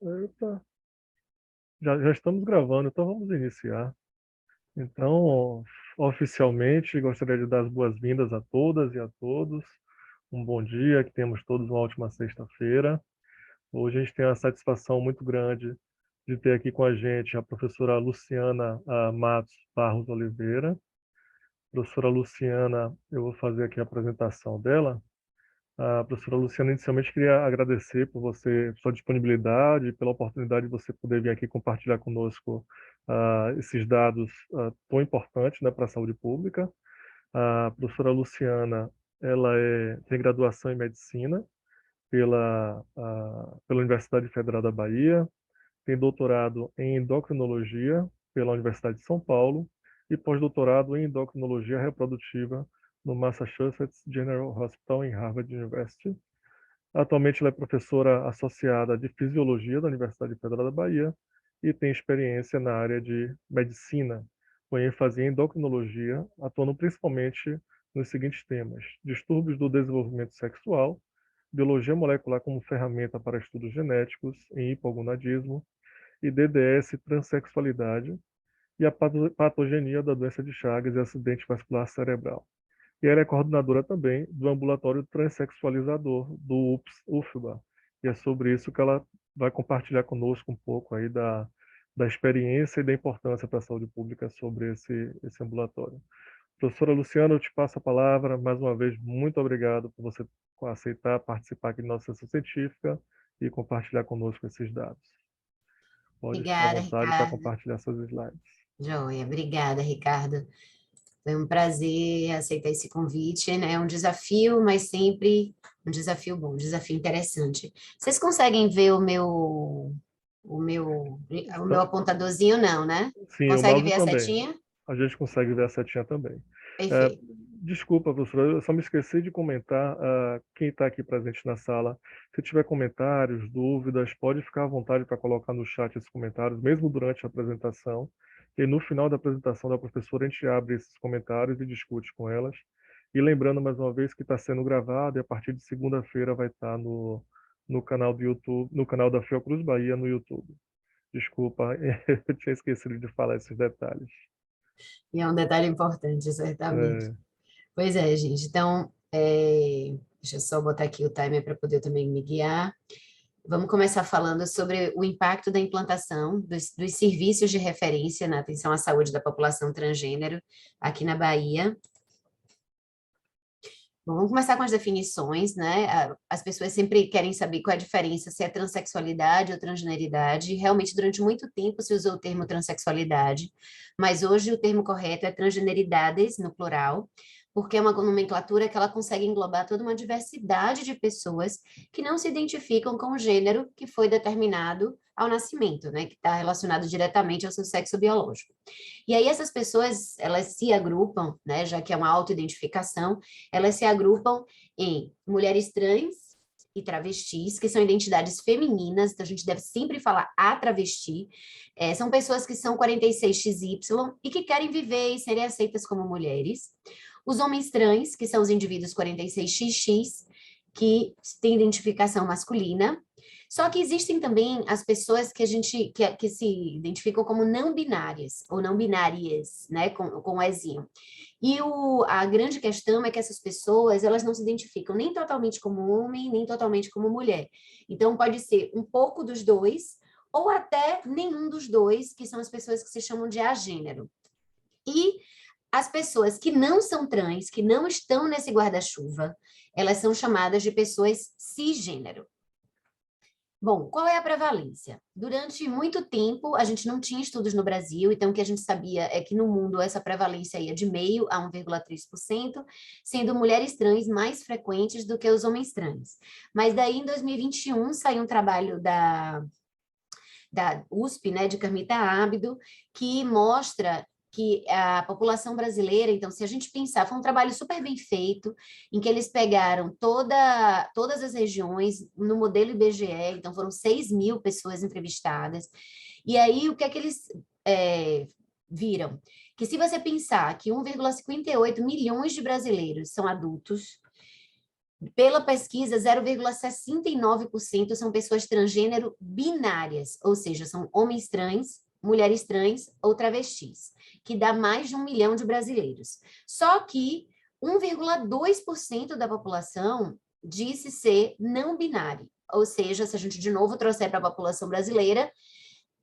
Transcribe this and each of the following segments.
Eita, já estamos gravando, então vamos iniciar. Então, oficialmente, gostaria de dar as boas-vindas a todas e a todos. Um bom dia, que tenhamos todos uma ótima sexta-feira. Hoje a gente tem uma satisfação muito grande de ter aqui com a gente a professora Luciana Matos Barros Oliveira. Professora Luciana, eu vou fazer aqui a apresentação dela. A professora Luciana, inicialmente queria agradecer por sua disponibilidade, pela oportunidade de você poder vir aqui compartilhar conosco esses dados tão importantes, né, para a saúde pública. A professora Luciana, ela tem graduação em medicina pela Universidade Federal da Bahia, tem doutorado em endocrinologia pela Universidade de São Paulo e pós-doutorado em endocrinologia reprodutiva no Massachusetts General Hospital em Harvard University. Atualmente, ela é professora associada de Fisiologia da Universidade Federal da Bahia e tem experiência na área de medicina, com ênfase em endocrinologia, atuando principalmente nos seguintes temas: distúrbios do desenvolvimento sexual, biologia molecular como ferramenta para estudos genéticos em hipogonadismo e DDS transexualidade, e a patogenia da doença de Chagas e acidente vascular cerebral. E ela é coordenadora também do ambulatório transexualizador do UFBA. E é sobre isso que ela vai compartilhar conosco um pouco aí da experiência e da importância para a saúde pública sobre esse ambulatório. Professora Luciana, eu te passo a palavra. Mais uma vez, muito obrigado por você aceitar participar aqui da nossa sessão científica e compartilhar conosco esses dados. Pode ficar à Obrigada, vontade para Ricardo. compartilhar seus slides. Joia, obrigada, Ricardo. Foi um prazer aceitar esse convite, né? É um desafio, mas sempre um desafio bom, um desafio interessante. Vocês conseguem ver o meu Então, apontadorzinho, não, né? sim, o Consegue mouse ver a também. setinha? A gente consegue ver a setinha também. É, Perfeito. desculpa, professora, eu só me esqueci de comentar, quem está aqui presente na sala, se tiver comentários, dúvidas, pode ficar à vontade para colocar no chat esses comentários, mesmo durante a apresentação. E no final da apresentação da professora, a gente abre esses comentários e discute com elas. E lembrando mais uma vez que está sendo gravado e a partir de segunda-feira vai estar no canal do YouTube, no canal da Fiocruz Bahia no YouTube. Desculpa, eu tinha esquecido de falar esses detalhes. E é um detalhe importante, certamente. É, Pois é, gente. Então, deixa eu só botar aqui o timer para poder também me guiar. Vamos começar falando sobre o impacto da implantação dos serviços de referência na atenção à saúde da população transgênero aqui na Bahia. Bom, vamos começar com as definições, né? As pessoas sempre querem saber qual é a diferença, se é transexualidade ou transgeneridade. Realmente, durante muito tempo se usou o termo transexualidade, mas hoje o termo correto é transgeneridades, no plural, porque é uma nomenclatura que ela consegue englobar toda uma diversidade de pessoas que não se identificam com o gênero que foi determinado ao nascimento, né? Que está relacionado diretamente ao seu sexo biológico. E aí essas pessoas, elas se agrupam, né, já que é uma autoidentificação, elas se agrupam em mulheres trans e travestis, que são identidades femininas, então a gente deve sempre falar a travesti, são pessoas que são 46XY e que querem viver e serem aceitas como mulheres. Os homens trans, que são os indivíduos 46XX, que têm identificação masculina, só que existem também as pessoas que se identificam como não binárias, ou não binárias, né, com o ezinho. E a grande questão é que essas pessoas, elas não se identificam nem totalmente como homem, nem totalmente como mulher. Então, pode ser um pouco dos dois, ou até nenhum dos dois, que são as pessoas que se chamam de agênero. E as pessoas que não são trans, que não estão nesse guarda-chuva, elas são chamadas de pessoas cisgênero. Bom, qual é a prevalência? Durante muito tempo, a gente não tinha estudos no Brasil, então o que a gente sabia é que no mundo essa prevalência ia de 0,5% a 1,3%, sendo mulheres trans mais frequentes do que os homens trans. Mas daí, em 2021, saiu um trabalho da USP, né, de Carmita Ábido, que mostra que a população brasileira, então, se a gente pensar, foi um trabalho super bem feito, em que eles pegaram todas as regiões no modelo IBGE, então foram 6.000 pessoas entrevistadas, e aí o que é que eles viram? Que se você pensar que 1,58 milhões de brasileiros são adultos, Pela pesquisa, 0,69% são pessoas transgênero binárias, ou seja, são homens trans, mulheres trans ou travestis, que dá mais de 1 milhão de brasileiros. Só que 1,2% da população disse ser não binário, ou seja, se a gente de novo trouxer para a população brasileira,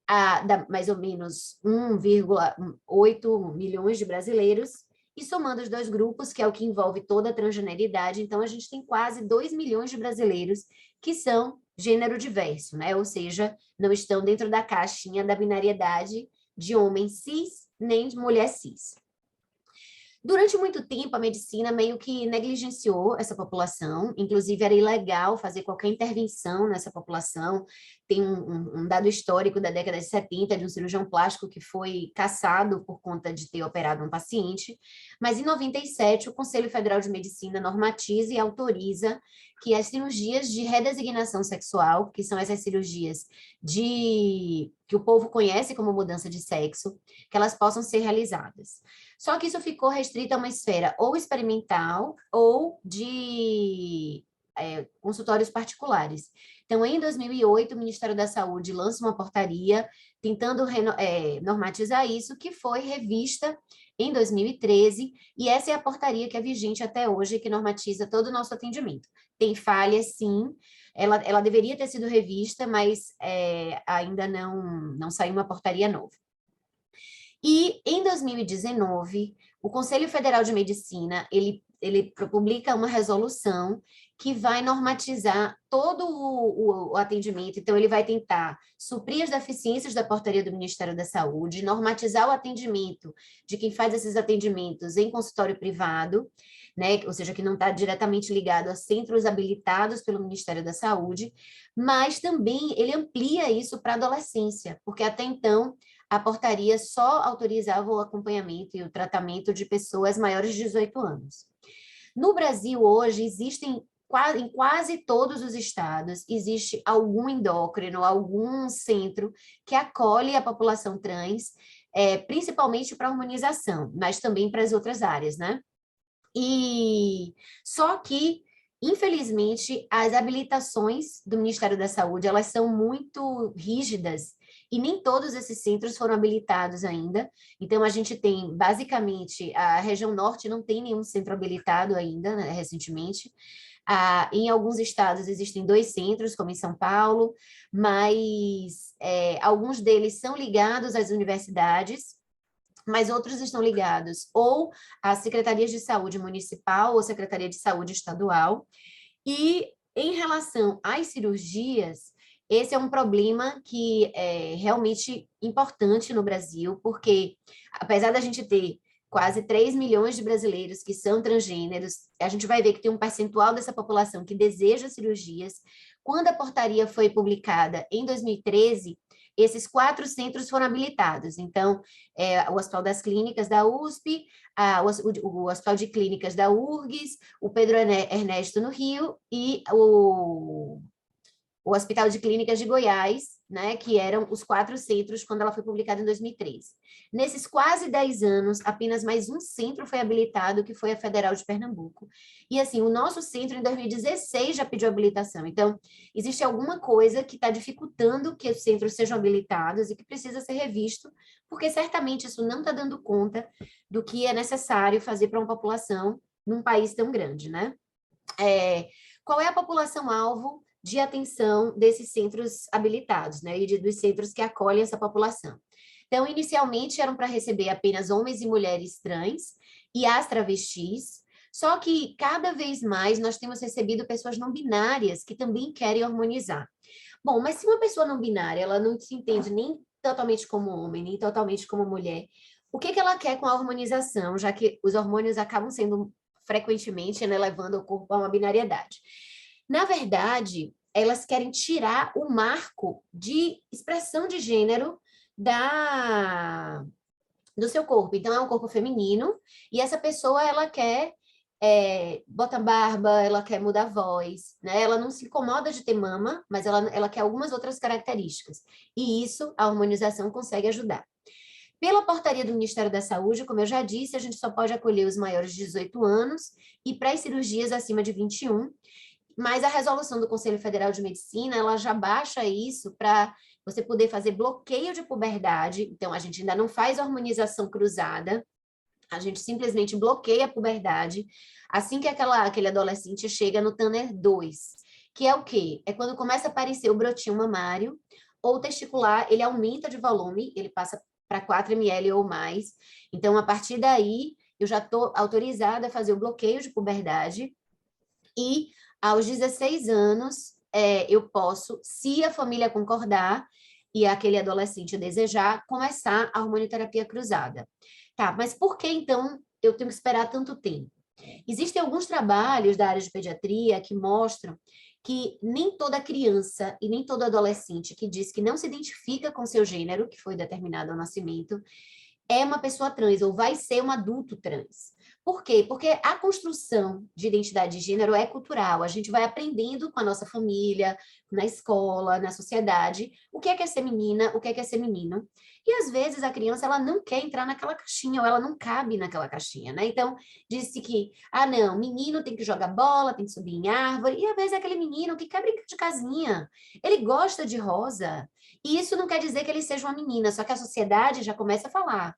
dá mais ou menos 1,8 milhões de brasileiros, e somando os dois grupos, que é o que envolve toda a transgeneridade, então a gente tem quase 2 milhões de brasileiros que são gênero diverso, né? Ou seja, não estão dentro da caixinha da binariedade de homem cis nem de mulher cis. Durante muito tempo, a medicina meio que negligenciou essa população, inclusive era ilegal fazer qualquer intervenção nessa população. Tem um dado histórico da década de 70 de um cirurgião plástico que foi cassado por conta de ter operado um paciente, mas em 97 o Conselho Federal de Medicina normatiza e autoriza que as cirurgias de redesignação sexual, que são essas cirurgias que o povo conhece como mudança de sexo, que elas possam ser realizadas. Só que isso ficou restrito a uma esfera ou experimental ou de consultórios particulares. Então, em 2008, o Ministério da Saúde lança uma portaria tentando normatizar isso, que foi revista em 2013, e essa é a portaria que é vigente até hoje, que normatiza todo o nosso atendimento. Tem falhas, sim, ela deveria ter sido revista, mas ainda não saiu uma portaria nova. E, em 2019, o Conselho Federal de Medicina, ele publica uma resolução que vai normatizar todo o atendimento. Então, ele vai tentar suprir as deficiências da portaria do Ministério da Saúde, normatizar o atendimento de quem faz esses atendimentos em consultório privado, né? Ou seja, que não está diretamente ligado a centros habilitados pelo Ministério da Saúde, mas também ele amplia isso para a adolescência, porque até então a portaria só autorizava o acompanhamento e o tratamento de pessoas maiores de 18 anos. No Brasil, hoje, em quase todos os estados, existe algum endócrino, algum centro que acolhe a população trans, principalmente para a hormonização, mas também para as outras áreas, né? E só que, infelizmente, as habilitações do Ministério da Saúde, elas são muito rígidas e nem todos esses centros foram habilitados ainda. Então, a gente tem, basicamente, a região norte não tem nenhum centro habilitado ainda, né, recentemente. Em alguns estados existem 2 centros, como em São Paulo, mas alguns deles são ligados às universidades, mas outros estão ligados ou às secretarias de saúde municipal ou secretaria de saúde estadual. E em relação às cirurgias, esse é um problema que é realmente importante no Brasil, porque apesar da gente ter quase 3 milhões de brasileiros que são transgêneros, a gente vai ver que tem um percentual dessa população que deseja cirurgias. Quando a portaria foi publicada em 2013, esses 4 centros foram habilitados. Então, o Hospital das Clínicas da USP, o Hospital de Clínicas da URGS, o Pedro Ernesto no Rio e o Hospital de Clínicas de Goiás, né, que eram os 4 centros quando ela foi publicada em 2013. Nesses quase 10 anos, apenas mais um centro foi habilitado, que foi a Federal de Pernambuco. E assim, o nosso centro em 2016 já pediu habilitação. Então, existe alguma coisa que está dificultando que os centros sejam habilitados e que precisa ser revisto, porque certamente isso não está dando conta do que é necessário fazer para uma população num país tão grande, né? Qual é a população-alvo de atenção desses centros habilitados, né, e dos centros que acolhem essa população? Então, inicialmente, eram para receber apenas homens e mulheres trans e as travestis, só que cada vez mais nós temos recebido pessoas não binárias que também querem hormonizar. Bom, mas se uma pessoa não binária, ela não se entende nem totalmente como homem, nem totalmente como mulher, o que ela quer com a hormonização, já que os hormônios acabam sendo frequentemente, né, levando o corpo a uma binariedade? Na verdade, elas querem tirar o marco de expressão de gênero do seu corpo. Então, é um corpo feminino, e essa pessoa, ela quer botar barba, ela quer mudar a voz, né? Ela não se incomoda de ter mama, mas ela quer algumas outras características. E isso, a hormonização consegue ajudar. Pela portaria do Ministério da Saúde, como eu já disse, a gente só pode acolher os maiores de 18 anos e para as cirurgias acima de 21, mas a resolução do Conselho Federal de Medicina, ela já baixa isso para você poder fazer bloqueio de puberdade. Então, a gente ainda não faz hormonização cruzada, a gente simplesmente bloqueia a puberdade assim que aquele adolescente chega no Tanner 2, que é o quê? É quando começa a aparecer o brotinho mamário ou testicular, ele aumenta de volume, ele passa para 4 ml ou mais. Então, a partir daí, eu já estou autorizada a fazer o bloqueio de puberdade e aos 16 anos, eu posso, se a família concordar e aquele adolescente desejar, começar a hormonioterapia cruzada. Tá, mas por que então eu tenho que esperar tanto tempo? Existem alguns trabalhos da área de pediatria que mostram que nem toda criança e nem todo adolescente que diz que não se identifica com seu gênero, que foi determinado ao nascimento, é uma pessoa trans ou vai ser um adulto trans. Por quê? Porque a construção de identidade de gênero é cultural. A gente vai aprendendo com a nossa família, na escola, na sociedade, o que é ser menina, o que é ser menino. E às vezes a criança ela não quer entrar naquela caixinha ou ela não cabe naquela caixinha, né? Então, disse que, não, menino tem que jogar bola, tem que subir em árvore, e às vezes é aquele menino que quer brincar de casinha. Ele gosta de rosa, e isso não quer dizer que ele seja uma menina, só que a sociedade já começa a falar.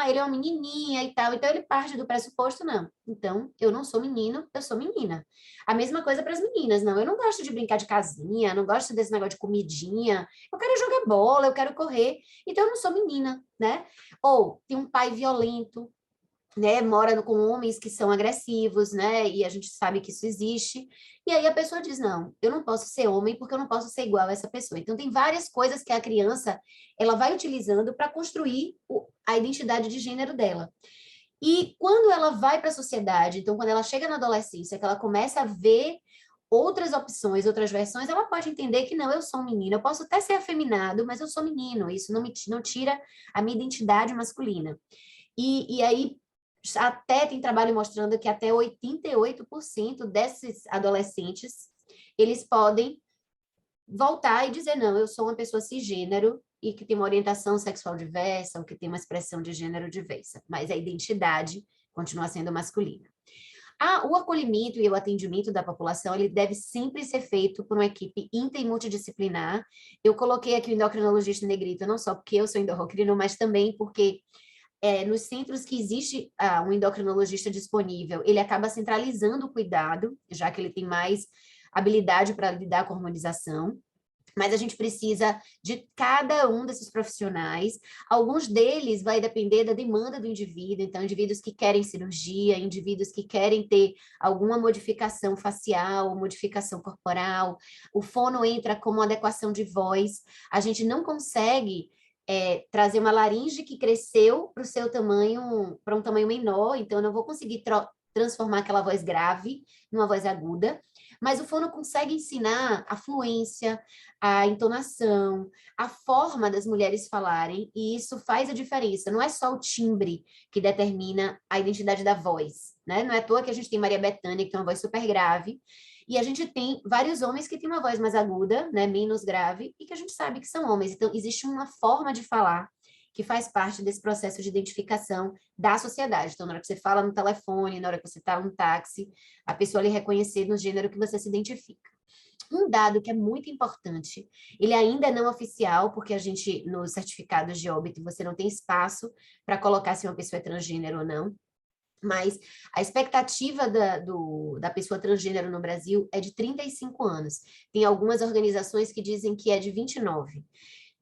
Ele é uma menininha e tal. Então, ele parte do pressuposto, não. Então, eu não sou menino, eu sou menina. A mesma coisa para as meninas, não. Eu não gosto de brincar de casinha, não gosto desse negócio de comidinha. Eu quero jogar bola, eu quero correr. Então, eu não sou menina, né? Ou tem um pai violento, né, mora com homens que são agressivos, né, e a gente sabe que isso existe, e aí a pessoa diz, não, eu não posso ser homem porque eu não posso ser igual a essa pessoa. Então, tem várias coisas que a criança, ela vai utilizando para construir a identidade de gênero dela. E quando ela vai para a sociedade, então, quando ela chega na adolescência, que ela começa a ver outras opções, outras versões, ela pode entender que não, eu sou um menino, eu posso até ser afeminado, mas eu sou menino, isso não tira a minha identidade masculina. E aí, até tem trabalho mostrando que até 88% desses adolescentes, eles podem voltar e dizer, não, eu sou uma pessoa cisgênero e que tem uma orientação sexual diversa, ou que tem uma expressão de gênero diversa, mas a identidade continua sendo masculina. O acolhimento e o atendimento da população, ele deve sempre ser feito por uma equipe inter e multidisciplinar. Eu coloquei aqui o endocrinologista em negrito, não só porque eu sou endocrino, mas também porque nos centros que existe um endocrinologista disponível, ele acaba centralizando o cuidado, já que ele tem mais habilidade para lidar com a hormonização. Mas a gente precisa de cada um desses profissionais. Alguns deles vai depender da demanda do indivíduo, então, indivíduos que querem cirurgia, indivíduos que querem ter alguma modificação facial, modificação corporal. O fono entra como adequação de voz. A gente não consegue trazer uma laringe que cresceu para o seu tamanho, para um tamanho menor, então eu não vou conseguir transformar aquela voz grave numa voz aguda, mas o fono consegue ensinar a fluência, a entonação, a forma das mulheres falarem, e isso faz a diferença. Não é só o timbre que determina a identidade da voz, né? Não é à toa que a gente tem Maria Bethânia, que tem uma voz super grave, e a gente tem vários homens que têm uma voz mais aguda, né, menos grave, e que a gente sabe que são homens. Então, existe uma forma de falar que faz parte desse processo de identificação da sociedade. Então, na hora que você fala no telefone, na hora que você está no táxi, a pessoa lhe reconhecer no gênero que você se identifica. Um dado que é muito importante, ele ainda é não oficial, porque a gente, nos certificados de óbito, você não tem espaço para colocar se uma pessoa é transgênero ou não, mas a expectativa da pessoa transgênero no Brasil é de 35 anos. Tem algumas organizações que dizem que é de 29.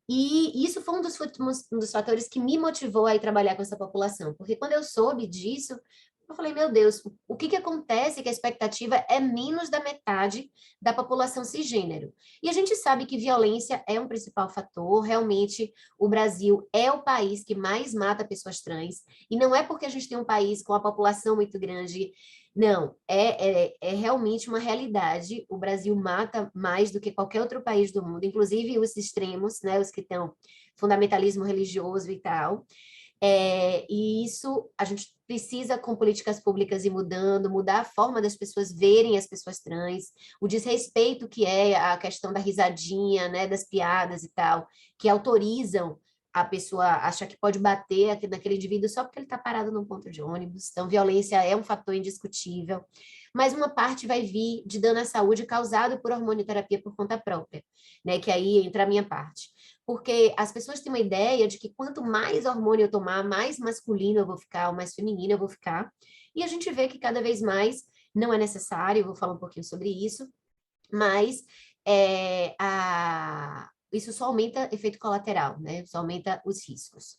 E isso foi um dos fatores que me motivou a ir trabalhar com essa população, porque quando eu soube disso, eu falei, meu Deus, o que acontece que a expectativa é menos da metade da população cisgênero? E a gente sabe que violência é um principal fator, realmente o Brasil é o país que mais mata pessoas trans, e não é porque a gente tem um país com a população muito grande, não, é realmente uma realidade. O Brasil mata mais do que qualquer outro país do mundo, inclusive os extremos, né, os que têm fundamentalismo religioso e tal. E isso a gente precisa, com políticas públicas, ir mudando, mudar a forma das pessoas verem as pessoas trans, o desrespeito que é a questão da risadinha, né, das piadas e tal, que autorizam a pessoa acha que pode bater naquele indivíduo só porque ele está parado num ponto de ônibus. Então, violência é um fator indiscutível. Mas uma parte vai vir de dano à saúde causado por hormonioterapia por conta própria, né? Que aí entra a minha parte. Porque as pessoas têm uma ideia de que quanto mais hormônio eu tomar, mais masculino eu vou ficar, ou mais feminino eu vou ficar. E a gente vê que cada vez mais não é necessário, eu vou falar um pouquinho sobre isso, mas isso só aumenta efeito colateral, né? Só aumenta os riscos.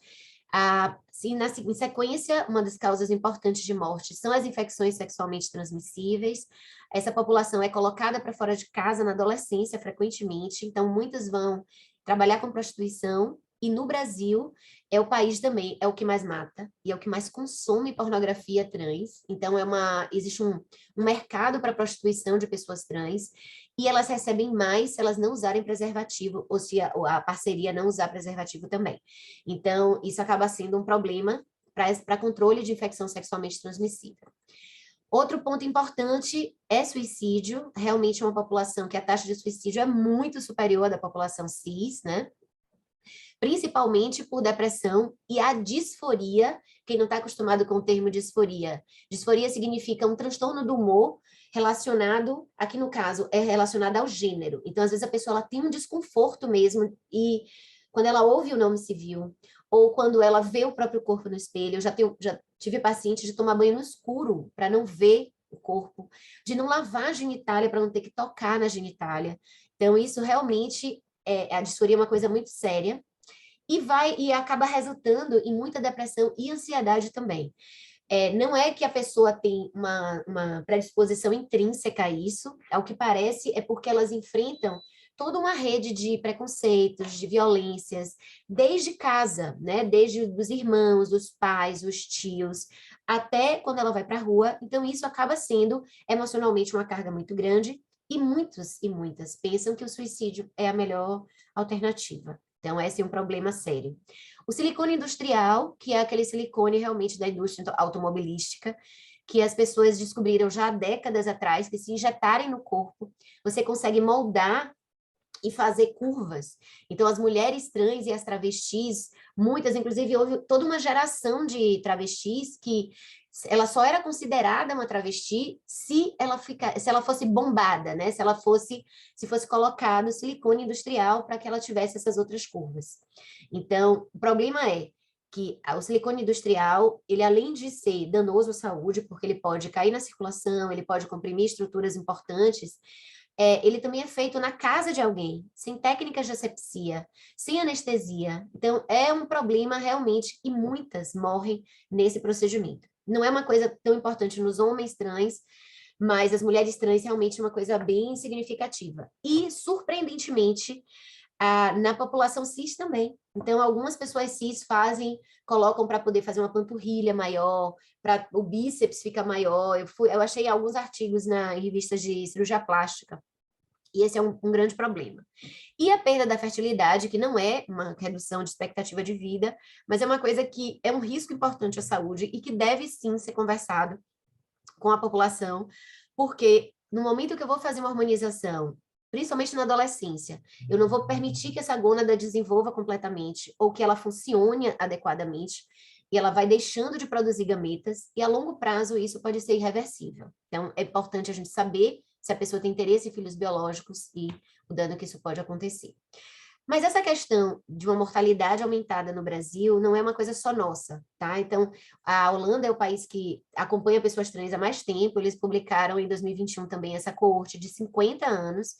Em sequência, uma das causas importantes de morte são as infecções sexualmente transmissíveis. Essa população é colocada para fora de casa na adolescência, frequentemente, então muitas vão trabalhar com prostituição, e no Brasil é o país também, é o que mais mata, e é o que mais consome pornografia trans, então existe um mercado para prostituição de pessoas trans, e elas recebem mais se elas não usarem preservativo, ou se a parceria não usar preservativo também. Então, isso acaba sendo um problema para controle de infecção sexualmente transmissível. Outro ponto importante é suicídio, realmente é uma população que a taxa de suicídio é muito superior à da população cis, né? Principalmente por depressão e a disforia. Quem não está acostumado com o termo disforia, disforia significa um transtorno do humor relacionado, aqui no caso, é relacionado ao gênero. Então, às vezes, a pessoa ela tem um desconforto mesmo, e quando ela ouve o nome civil, ou quando ela vê o próprio corpo no espelho, já tive paciente de tomar banho no escuro para não ver o corpo, de não lavar a genitália para não ter que tocar na genitália. Então, isso realmente, a disforia é uma coisa muito séria, e acaba resultando em muita depressão e ansiedade também. Não é que a pessoa tem uma predisposição intrínseca a isso, ao que parece é porque elas enfrentam toda uma rede de preconceitos, de violências, desde casa, né? Desde os irmãos, os pais, os tios, até quando ela vai para a rua. Então, isso acaba sendo emocionalmente uma carga muito grande, e muitos e muitas pensam que o suicídio é a melhor alternativa. Então, esse é um problema sério. O silicone industrial, que é aquele silicone realmente da indústria automobilística, que as pessoas descobriram já há décadas atrás, que se injetarem no corpo, você consegue moldar e fazer curvas. Então, as mulheres trans e as travestis, muitas, inclusive, houve toda uma geração de travestis que ela só era considerada uma travesti se ela fosse bombada, né? Se fosse colocado silicone industrial para que ela tivesse essas outras curvas. Então, o problema é que o silicone industrial, ele além de ser danoso à saúde, porque ele pode cair na circulação, ele pode comprimir estruturas importantes, ele também é feito na casa de alguém, sem técnicas de asepsia, sem anestesia. Então, é um problema realmente, e muitas morrem nesse procedimento. Não é uma coisa tão importante nos homens trans, mas as mulheres trans realmente é uma coisa bem significativa. E, surpreendentemente, na população cis também. Então, algumas pessoas cis colocam para poder fazer uma panturrilha maior, para o bíceps ficar maior. Eu achei alguns artigos em revistas de cirurgia plástica, e esse é um grande problema. E a perda da fertilidade, que não é uma redução de expectativa de vida, mas é uma coisa que é um risco importante à saúde e que deve sim ser conversado com a população, porque no momento que eu vou fazer uma hormonização, principalmente na adolescência, eu não vou permitir que essa gônada desenvolva completamente ou que ela funcione adequadamente, e ela vai deixando de produzir gametas, e a longo prazo isso pode ser irreversível. Então, é importante a gente saber se a pessoa tem interesse em filhos biológicos e o dano que isso pode acontecer. Mas essa questão de uma mortalidade aumentada no Brasil não é uma coisa só nossa, tá? Então, a Holanda é o país que acompanha pessoas trans há mais tempo, eles publicaram em 2021 também essa coorte de 50 anos,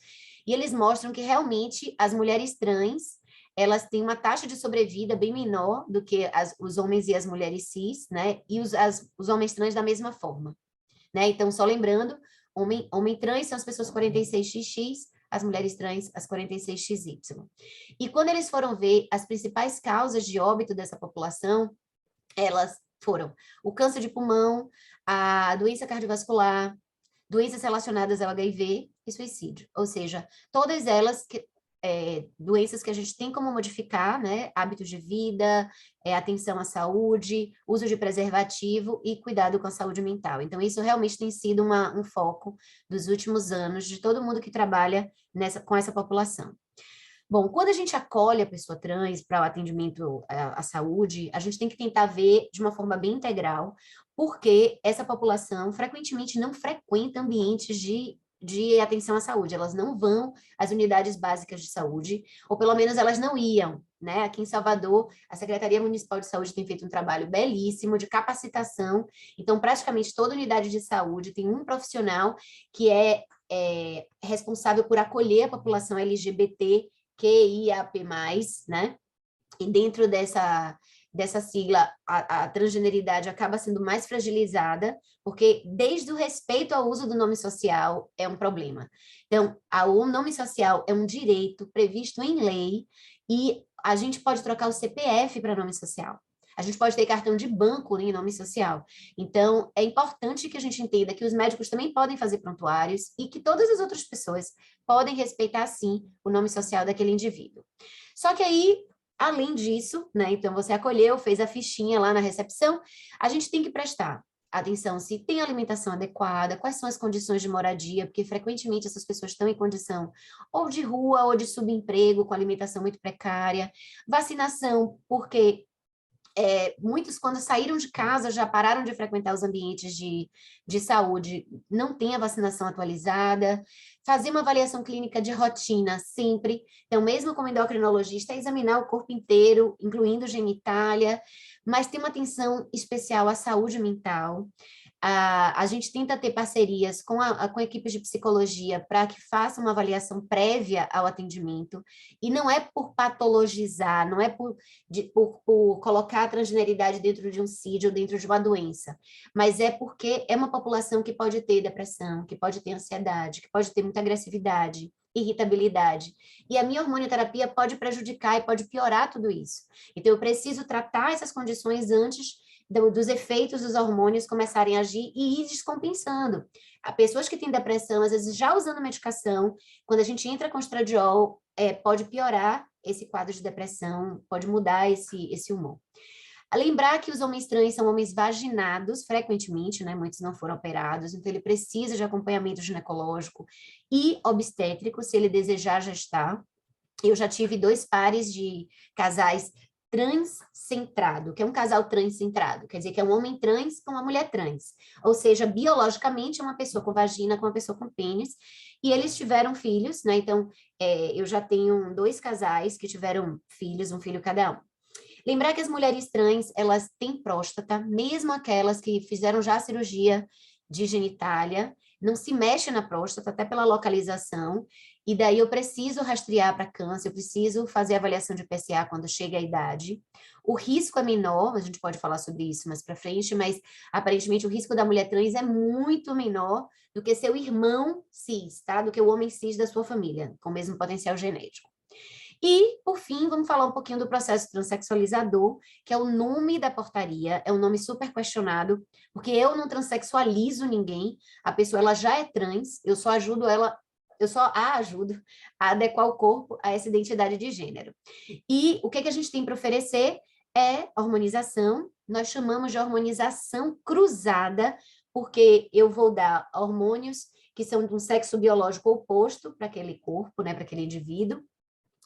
e eles mostram que realmente as mulheres trans, elas têm uma taxa de sobrevida bem menor do que os homens e as mulheres cis, né? E os homens trans da mesma forma, né? Então, só lembrando, homem trans são as pessoas 46XX, as mulheres trans, as 46XY. E quando eles foram ver as principais causas de óbito dessa população, elas foram o câncer de pulmão, a doença cardiovascular, doenças relacionadas ao HIV e suicídio. Ou seja, todas elas doenças que a gente tem como modificar, né? Hábitos de vida, atenção à saúde, uso de preservativo e cuidado com a saúde mental. Então, isso realmente tem sido um foco dos últimos anos de todo mundo que trabalha com essa população. Bom, quando a gente acolhe a pessoa trans para o atendimento à saúde, a gente tem que tentar ver de uma forma bem integral, porque essa população frequentemente não frequenta ambientes de atenção à saúde, elas não vão às unidades básicas de saúde, ou pelo menos elas não iam, né? Aqui em Salvador, a Secretaria Municipal de Saúde tem feito um trabalho belíssimo de capacitação, então praticamente toda unidade de saúde tem um profissional que é responsável por acolher a população LGBT QIAP+, né? E dentro dessa sigla, a transgeneridade acaba sendo mais fragilizada, porque desde o respeito ao uso do nome social é um problema. Então, o nome social é um direito previsto em lei e a gente pode trocar o CPF para nome social. A gente pode ter cartão de banco em nome social. Então, é importante que a gente entenda que os médicos também podem fazer prontuários e que todas as outras pessoas podem respeitar, sim, o nome social daquele indivíduo. Só que aí, além disso, né, então você acolheu, fez a fichinha lá na recepção, a gente tem que prestar atenção se tem alimentação adequada, quais são as condições de moradia, porque frequentemente essas pessoas estão em condição ou de rua ou de subemprego, com alimentação muito precária, vacinação, porque muitos, quando saíram de casa, já pararam de frequentar os ambientes de saúde, não tem a vacinação atualizada, fazer uma avaliação clínica de rotina sempre, então, mesmo como endocrinologista, examinar o corpo inteiro, incluindo genitália, mas ter uma atenção especial à saúde mental. A gente tenta ter parcerias com equipes de psicologia para que faça uma avaliação prévia ao atendimento, e não é por patologizar, não é por colocar a transgeneridade dentro de um CID ou dentro de uma doença, mas é porque é uma população que pode ter depressão, que pode ter ansiedade, que pode ter muita agressividade, irritabilidade, e a minha hormonioterapia pode prejudicar e pode piorar tudo isso. Então, eu preciso tratar essas condições antes dos efeitos dos hormônios começarem a agir e ir descompensando. Há pessoas que têm depressão, às vezes já usando medicação, quando a gente entra com estradiol, pode piorar esse quadro de depressão, pode mudar esse humor. A lembrar que os homens trans são homens vaginados, frequentemente, né? Muitos não foram operados, então ele precisa de acompanhamento ginecológico e obstétrico, se ele desejar gestar. Eu já tive 2 pares de casais transcentrado, que é um casal transcentrado, quer dizer que é um homem trans com uma mulher trans, ou seja, biologicamente é uma pessoa com vagina com uma pessoa com pênis, e eles tiveram filhos, né? Então, eu já tenho 2 casais que tiveram filhos, um filho cada um. Lembrar que as mulheres trans, elas têm próstata, mesmo aquelas que fizeram já a cirurgia de genitália, não se mexe na próstata, até pela localização, e daí eu preciso rastrear para câncer, eu preciso fazer avaliação de PSA quando chega a idade. O risco é menor, a gente pode falar sobre isso mais para frente, mas aparentemente o risco da mulher trans é muito menor do que seu irmão cis, tá? Do que o homem cis da sua família, com o mesmo potencial genético. E, por fim, vamos falar um pouquinho do processo transexualizador, que é o nome da portaria, é um nome super questionado, porque eu não transexualizo ninguém, a pessoa ela já é trans, eu só a ajudo a adequar o corpo a essa identidade de gênero. E o que a gente tem para oferecer é hormonização, nós chamamos de hormonização cruzada, porque eu vou dar hormônios que são de um sexo biológico oposto para aquele corpo, né, para aquele indivíduo,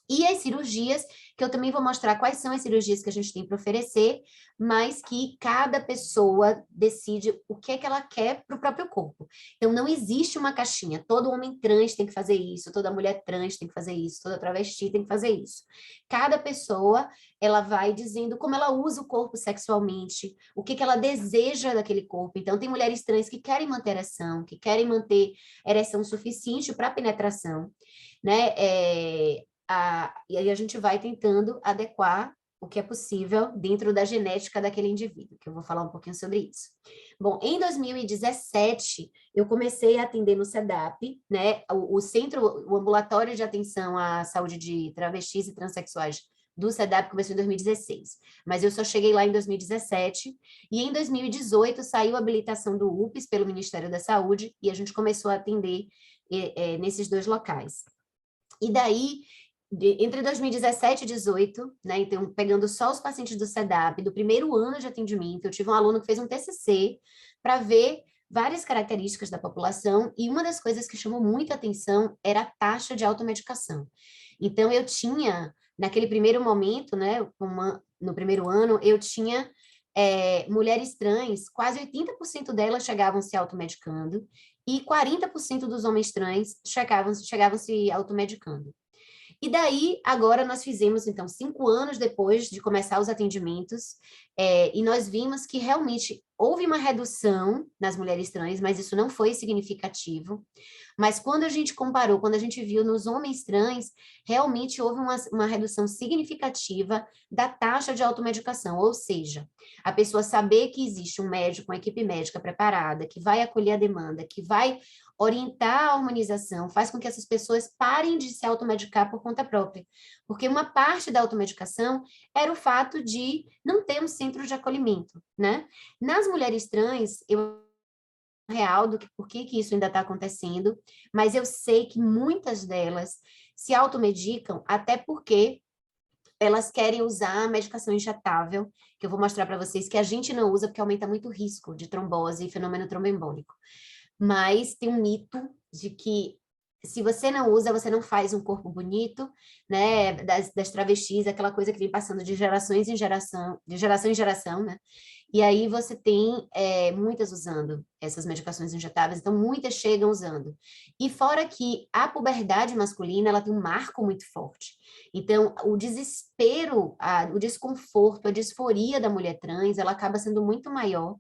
e as cirurgias, que eu também vou mostrar quais são as cirurgias que a gente tem para oferecer, mas que cada pessoa decide o que é que ela quer para o próprio corpo. Então, não existe uma caixinha. Todo homem trans tem que fazer isso, toda mulher trans tem que fazer isso, toda travesti tem que fazer isso. Cada pessoa, ela vai dizendo como ela usa o corpo sexualmente, o que ela deseja daquele corpo. Então, tem mulheres trans que querem manter ereção, que querem manter ereção suficiente para penetração, né? E aí a gente vai tentando adequar o que é possível dentro da genética daquele indivíduo, que eu vou falar um pouquinho sobre isso. Bom, em 2017, eu comecei a atender no CEDAP, né, o centro, o ambulatório de atenção à saúde de travestis e transexuais do CEDAP começou em 2016, mas eu só cheguei lá em 2017, e em 2018 saiu a habilitação do UPS pelo Ministério da Saúde, e a gente começou a atender nesses 2 locais. E daí, entre 2017 e 2018, né, então pegando só os pacientes do CEDAP, do primeiro ano de atendimento, eu tive um aluno que fez um TCC para ver várias características da população, e uma das coisas que chamou muita atenção era a taxa de automedicação. Então, eu tinha, naquele primeiro momento, né, no primeiro ano, eu tinha mulheres trans, quase 80% delas chegavam se automedicando, e 40% dos homens trans chegavam se automedicando. E daí, agora nós fizemos, então, 5 anos depois de começar os atendimentos, e nós vimos que realmente houve uma redução nas mulheres trans, mas isso não foi significativo. Mas quando a gente comparou, quando a gente viu nos homens trans, realmente houve uma redução significativa da taxa de automedicação, ou seja, a pessoa saber que existe um médico, uma equipe médica preparada, que vai acolher a demanda, que vai orientar a hormonização, faz com que essas pessoas parem de se automedicar por conta própria. Porque uma parte da automedicação era o fato de não ter um centro de acolhimento, né? Nas mulheres trans, eu real do que por que isso ainda está acontecendo, mas eu sei que muitas delas se automedicam até porque elas querem usar a medicação injetável, que eu vou mostrar para vocês, que a gente não usa porque aumenta muito o risco de trombose e fenômeno tromboembólico. Mas tem um mito de que se você não usa, você não faz um corpo bonito, né, das travestis, aquela coisa que vem passando de gerações em geração, de geração em geração, né, e aí você tem muitas usando essas medicações injetáveis, então muitas chegam usando. E fora que a puberdade masculina, ela tem um marco muito forte. Então, o desespero, o desconforto, a disforia da mulher trans, ela acaba sendo muito maior,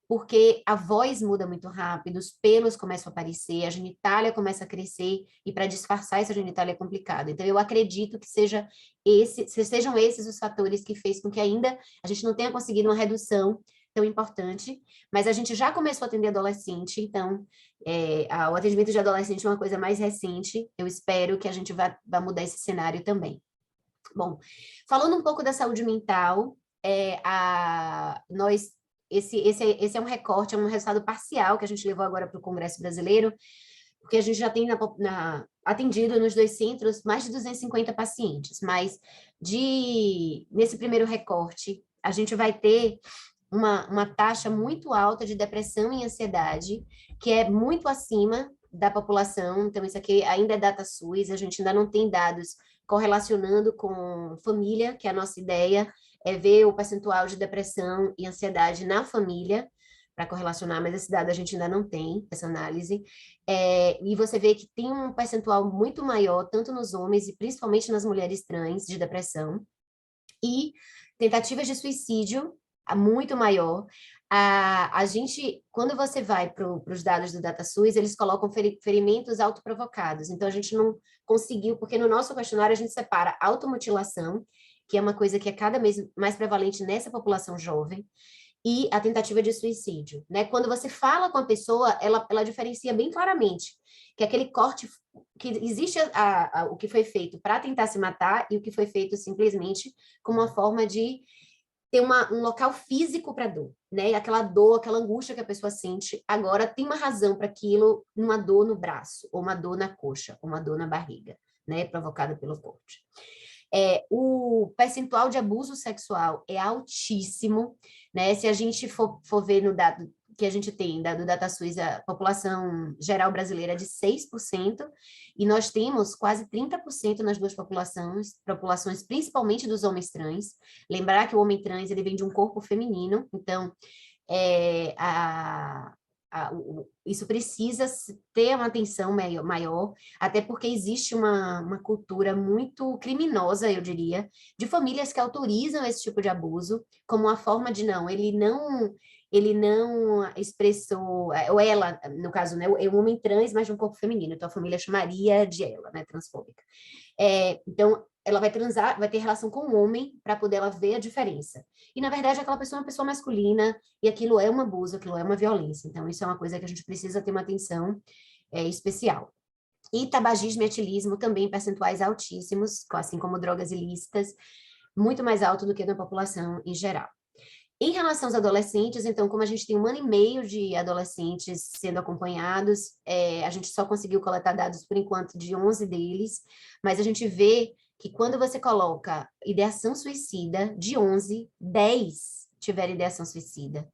porque a voz muda muito rápido, os pelos começam a aparecer, a genitália começa a crescer, e para disfarçar essa genitália é complicado. Então, eu acredito que sejam esses os fatores que fez com que ainda a gente não tenha conseguido uma redução tão importante, mas a gente já começou a atender adolescente, então o atendimento de adolescente é uma coisa mais recente, eu espero que a gente vá mudar esse cenário também. Bom, falando um pouco da saúde mental, esse é um recorte, é um resultado parcial que a gente levou agora para o Congresso Brasileiro, porque a gente já tem atendido nos 2 centros mais de 250 pacientes, mas nesse primeiro recorte, a gente vai ter uma taxa muito alta de depressão e ansiedade, que é muito acima da população, então isso aqui ainda é data SUS, a gente ainda não tem dados correlacionando com família, que é a nossa ideia, é ver o percentual de depressão e ansiedade na família, para correlacionar, mas esse dado a gente ainda não tem, essa análise. E você vê que tem um percentual muito maior, tanto nos homens e principalmente nas mulheres trans, de depressão. E tentativas de suicídio, muito maior. A gente, quando você vai para os dados do DataSUS, eles colocam ferimentos autoprovocados. Então, a gente não conseguiu, porque no nosso questionário a gente separa automutilação, que é uma coisa que é cada vez mais prevalente nessa população jovem, e a tentativa de suicídio, né? Quando você fala com a pessoa, ela diferencia bem claramente que aquele corte, que existe o que foi feito para tentar se matar e o que foi feito simplesmente como uma forma de ter um local físico para dor, né? Aquela dor, aquela angústia que a pessoa sente, agora tem uma razão para aquilo, uma dor no braço, ou uma dor na coxa, ou uma dor na barriga, né? Provocada pelo corte. O percentual de abuso sexual é altíssimo, né? Se a gente for ver no dado que a gente tem, do DataSUS, a população geral brasileira é de 6%, e nós temos quase 30% nas duas populações, principalmente dos homens trans. Lembrar que o homem trans, ele vem de um corpo feminino, então, isso precisa ter uma atenção maior, até porque existe uma cultura muito criminosa, eu diria, de famílias que autorizam esse tipo de abuso como uma forma de ele não expressou, ou ela, no caso, né, é um homem trans, mas de um corpo feminino, então a família chamaria de ela, né, transfóbica. Então, ela vai transar, vai ter relação com um homem para poder ela ver a diferença. E, na verdade, aquela pessoa é uma pessoa masculina e aquilo é um abuso, aquilo é uma violência. Então, isso é uma coisa que a gente precisa ter uma atenção especial. E tabagismo e etilismo também percentuais altíssimos, assim como drogas ilícitas, muito mais alto do que na população em geral. Em relação aos adolescentes, então, como a gente tem 1 ano e meio de adolescentes sendo acompanhados, a gente só conseguiu coletar dados, por enquanto, de 11 deles, mas a gente vê que quando você coloca ideação suicida, de 11, 10 tiveram ideação suicida.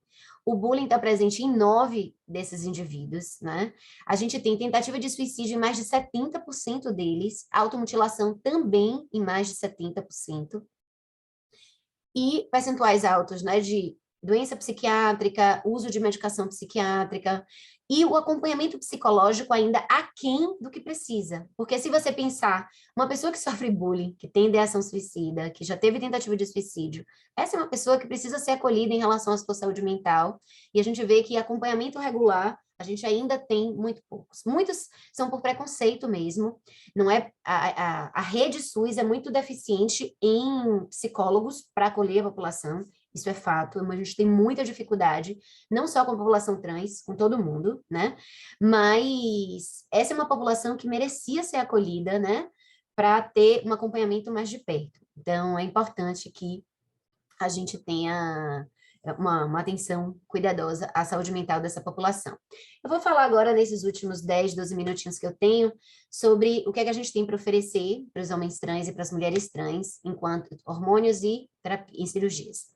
O bullying está presente em 9 desses indivíduos, né? A gente tem tentativa de suicídio em mais de 70% deles, automutilação também em mais de 70%, e percentuais altos, né, de doença psiquiátrica, uso de medicação psiquiátrica, e o acompanhamento psicológico ainda aquém do que precisa. Porque se você pensar, uma pessoa que sofre bullying, que tem ideação suicida, que já teve tentativa de suicídio, essa é uma pessoa que precisa ser acolhida em relação à sua saúde mental, e a gente vê que acompanhamento regular, a gente ainda tem muito poucos. Muitos são por preconceito mesmo, não é, a rede SUS é muito deficiente em psicólogos para acolher a população, isso é fato, a gente tem muita dificuldade, não só com a população trans, com todo mundo, né? Mas essa é uma população que merecia ser acolhida, né? Para ter um acompanhamento mais de perto. Então, é importante que a gente tenha uma atenção cuidadosa à saúde mental dessa população. Eu vou falar agora, nesses últimos 10, 12 minutinhos que eu tenho, sobre o que é que a gente tem para oferecer para os homens trans e para as mulheres trans, enquanto hormônios e cirurgias.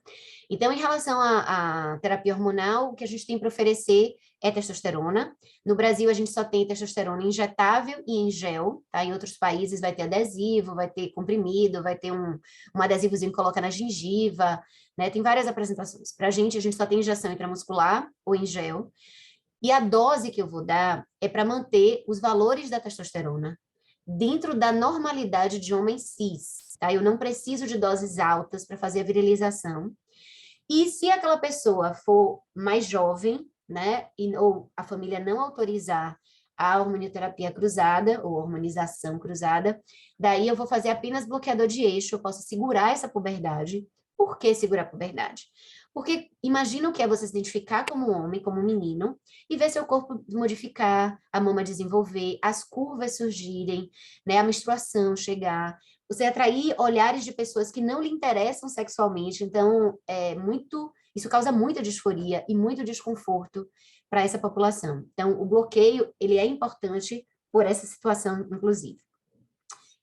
Então, em relação à terapia hormonal, o que a gente tem para oferecer é testosterona. No Brasil, a gente só tem testosterona injetável e em gel, tá? Em outros países vai ter adesivo, vai ter comprimido, vai ter um adesivozinho que coloca na gengiva, né? Tem várias apresentações. Para a gente só tem injeção intramuscular ou em gel. E a dose que eu vou dar é para manter os valores da testosterona dentro da normalidade de homem cis, tá? Eu não preciso de doses altas para fazer a virilização. E se aquela pessoa for mais jovem, né, ou a família não autorizar a hormonioterapia cruzada, ou hormonização cruzada, daí eu vou fazer apenas bloqueador de eixo, eu posso segurar essa puberdade. Por que segurar a puberdade? Porque imagina o que é você se identificar como homem, como menino, e ver seu corpo modificar, a mama desenvolver, as curvas surgirem, né, a menstruação chegar, você atrair olhares de pessoas que não lhe interessam sexualmente, então isso causa muita disforia e muito desconforto para essa população. Então, o bloqueio, ele é importante por essa situação, inclusive.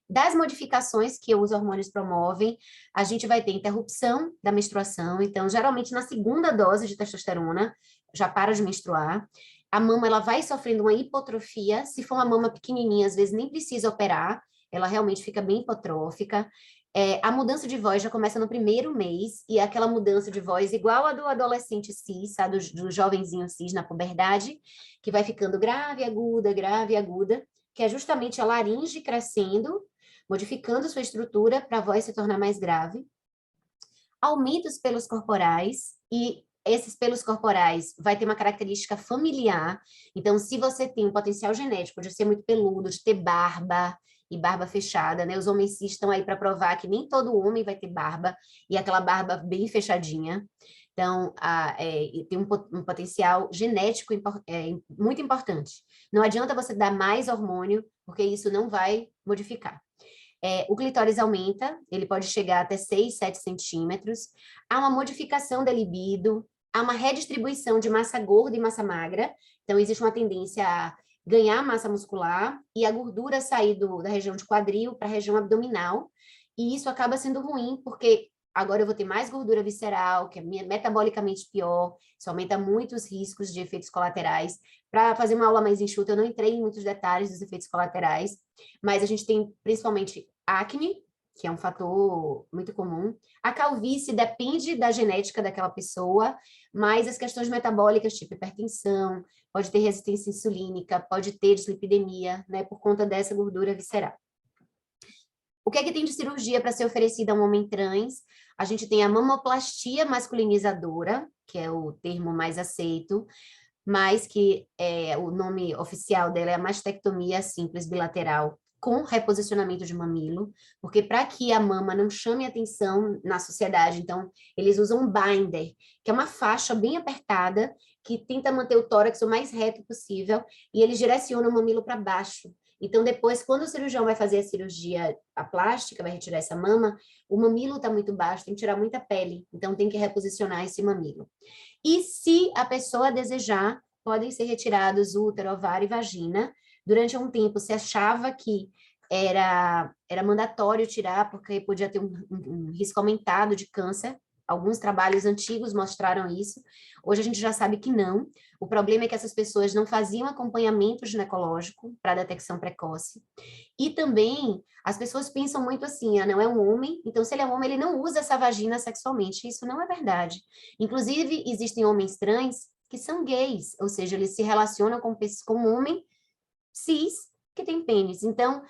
Das modificações que os hormônios promovem, a gente vai ter interrupção da menstruação, então, geralmente na segunda dose de testosterona, já para de menstruar, a mama ela vai sofrendo uma hipotrofia, se for uma mama pequenininha, às vezes nem precisa operar, ela realmente fica bem hipotrófica. A mudança de voz já começa no primeiro mês, e é aquela mudança de voz igual a do adolescente cis, a do jovenzinho cis na puberdade, que vai ficando grave, aguda, que é justamente a laringe crescendo, modificando sua estrutura para a voz se tornar mais grave. Aumenta os pelos corporais, e esses pelos corporais vai ter uma característica familiar. Então, se você tem um potencial genético de ser muito peludo, de ter barba, e barba fechada, né? Os homens cis estão aí para provar que nem todo homem vai ter barba, e aquela barba bem fechadinha. Então, tem um potencial genético muito importante. Não adianta você dar mais hormônio, porque isso não vai modificar. O clitóris aumenta, ele pode chegar até 6, 7 centímetros. Há uma modificação da libido, há uma redistribuição de massa gorda e massa magra. Então, existe uma tendência a ganhar massa muscular e a gordura sair da região de quadril para a região abdominal. E isso acaba sendo ruim, porque agora eu vou ter mais gordura visceral, que é metabolicamente pior, isso aumenta muito os riscos de efeitos colaterais. Para fazer uma aula mais enxuta, eu não entrei em muitos detalhes dos efeitos colaterais, mas a gente tem principalmente acne, que é um fator muito comum. A calvície depende da genética daquela pessoa, mas as questões metabólicas, tipo hipertensão, pode ter resistência insulínica, pode ter dislipidemia, né, por conta dessa gordura visceral. O que é que tem de cirurgia para ser oferecida a um homem trans? A gente tem a mamoplastia masculinizadora, que é o termo mais aceito, mas que o nome oficial dela é a mastectomia simples bilateral com reposicionamento de mamilo, porque para que a mama não chame atenção na sociedade, então eles usam um binder, que é uma faixa bem apertada, que tenta manter o tórax o mais reto possível, e eles direcionam o mamilo para baixo. Então, depois, quando o cirurgião vai fazer a cirurgia, a plástica, vai retirar essa mama, o mamilo está muito baixo, tem que tirar muita pele, então tem que reposicionar esse mamilo. E se a pessoa desejar, podem ser retirados útero, ovário e vagina. Durante um tempo se achava que era mandatório tirar, porque podia ter um risco aumentado de câncer, alguns trabalhos antigos mostraram isso, hoje a gente já sabe que não. O problema é que essas pessoas não faziam acompanhamento ginecológico para detecção precoce. E também as pessoas pensam muito assim, não é um homem, então se ele é um homem, ele não usa essa vagina sexualmente. Isso não é verdade. Inclusive, existem homens trans que são gays, ou seja, eles se relacionam com um homem cis que tem pênis. Então,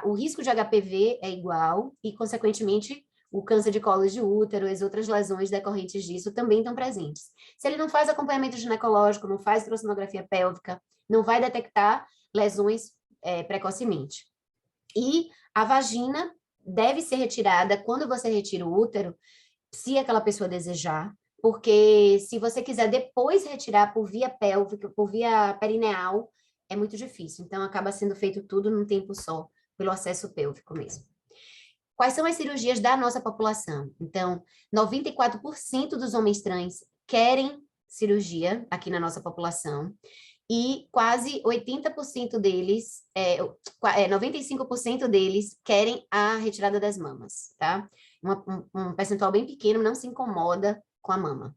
o risco de HPV é igual e, consequentemente, o câncer de colo de útero e as outras lesões decorrentes disso também estão presentes. Se ele não faz acompanhamento ginecológico, não faz ultrassonografia pélvica, não vai detectar lesões precocemente. E a vagina deve ser retirada quando você retira o útero, se aquela pessoa desejar, porque se você quiser depois retirar por via pélvica, por via perineal, é muito difícil. Então, acaba sendo feito tudo num tempo só, pelo acesso pélvico mesmo. Quais são as cirurgias da nossa população? Então, 94% dos homens trans querem cirurgia aqui na nossa população e quase 80% deles, 95% deles querem a retirada das mamas, tá? Um percentual bem pequeno não se incomoda com a mama.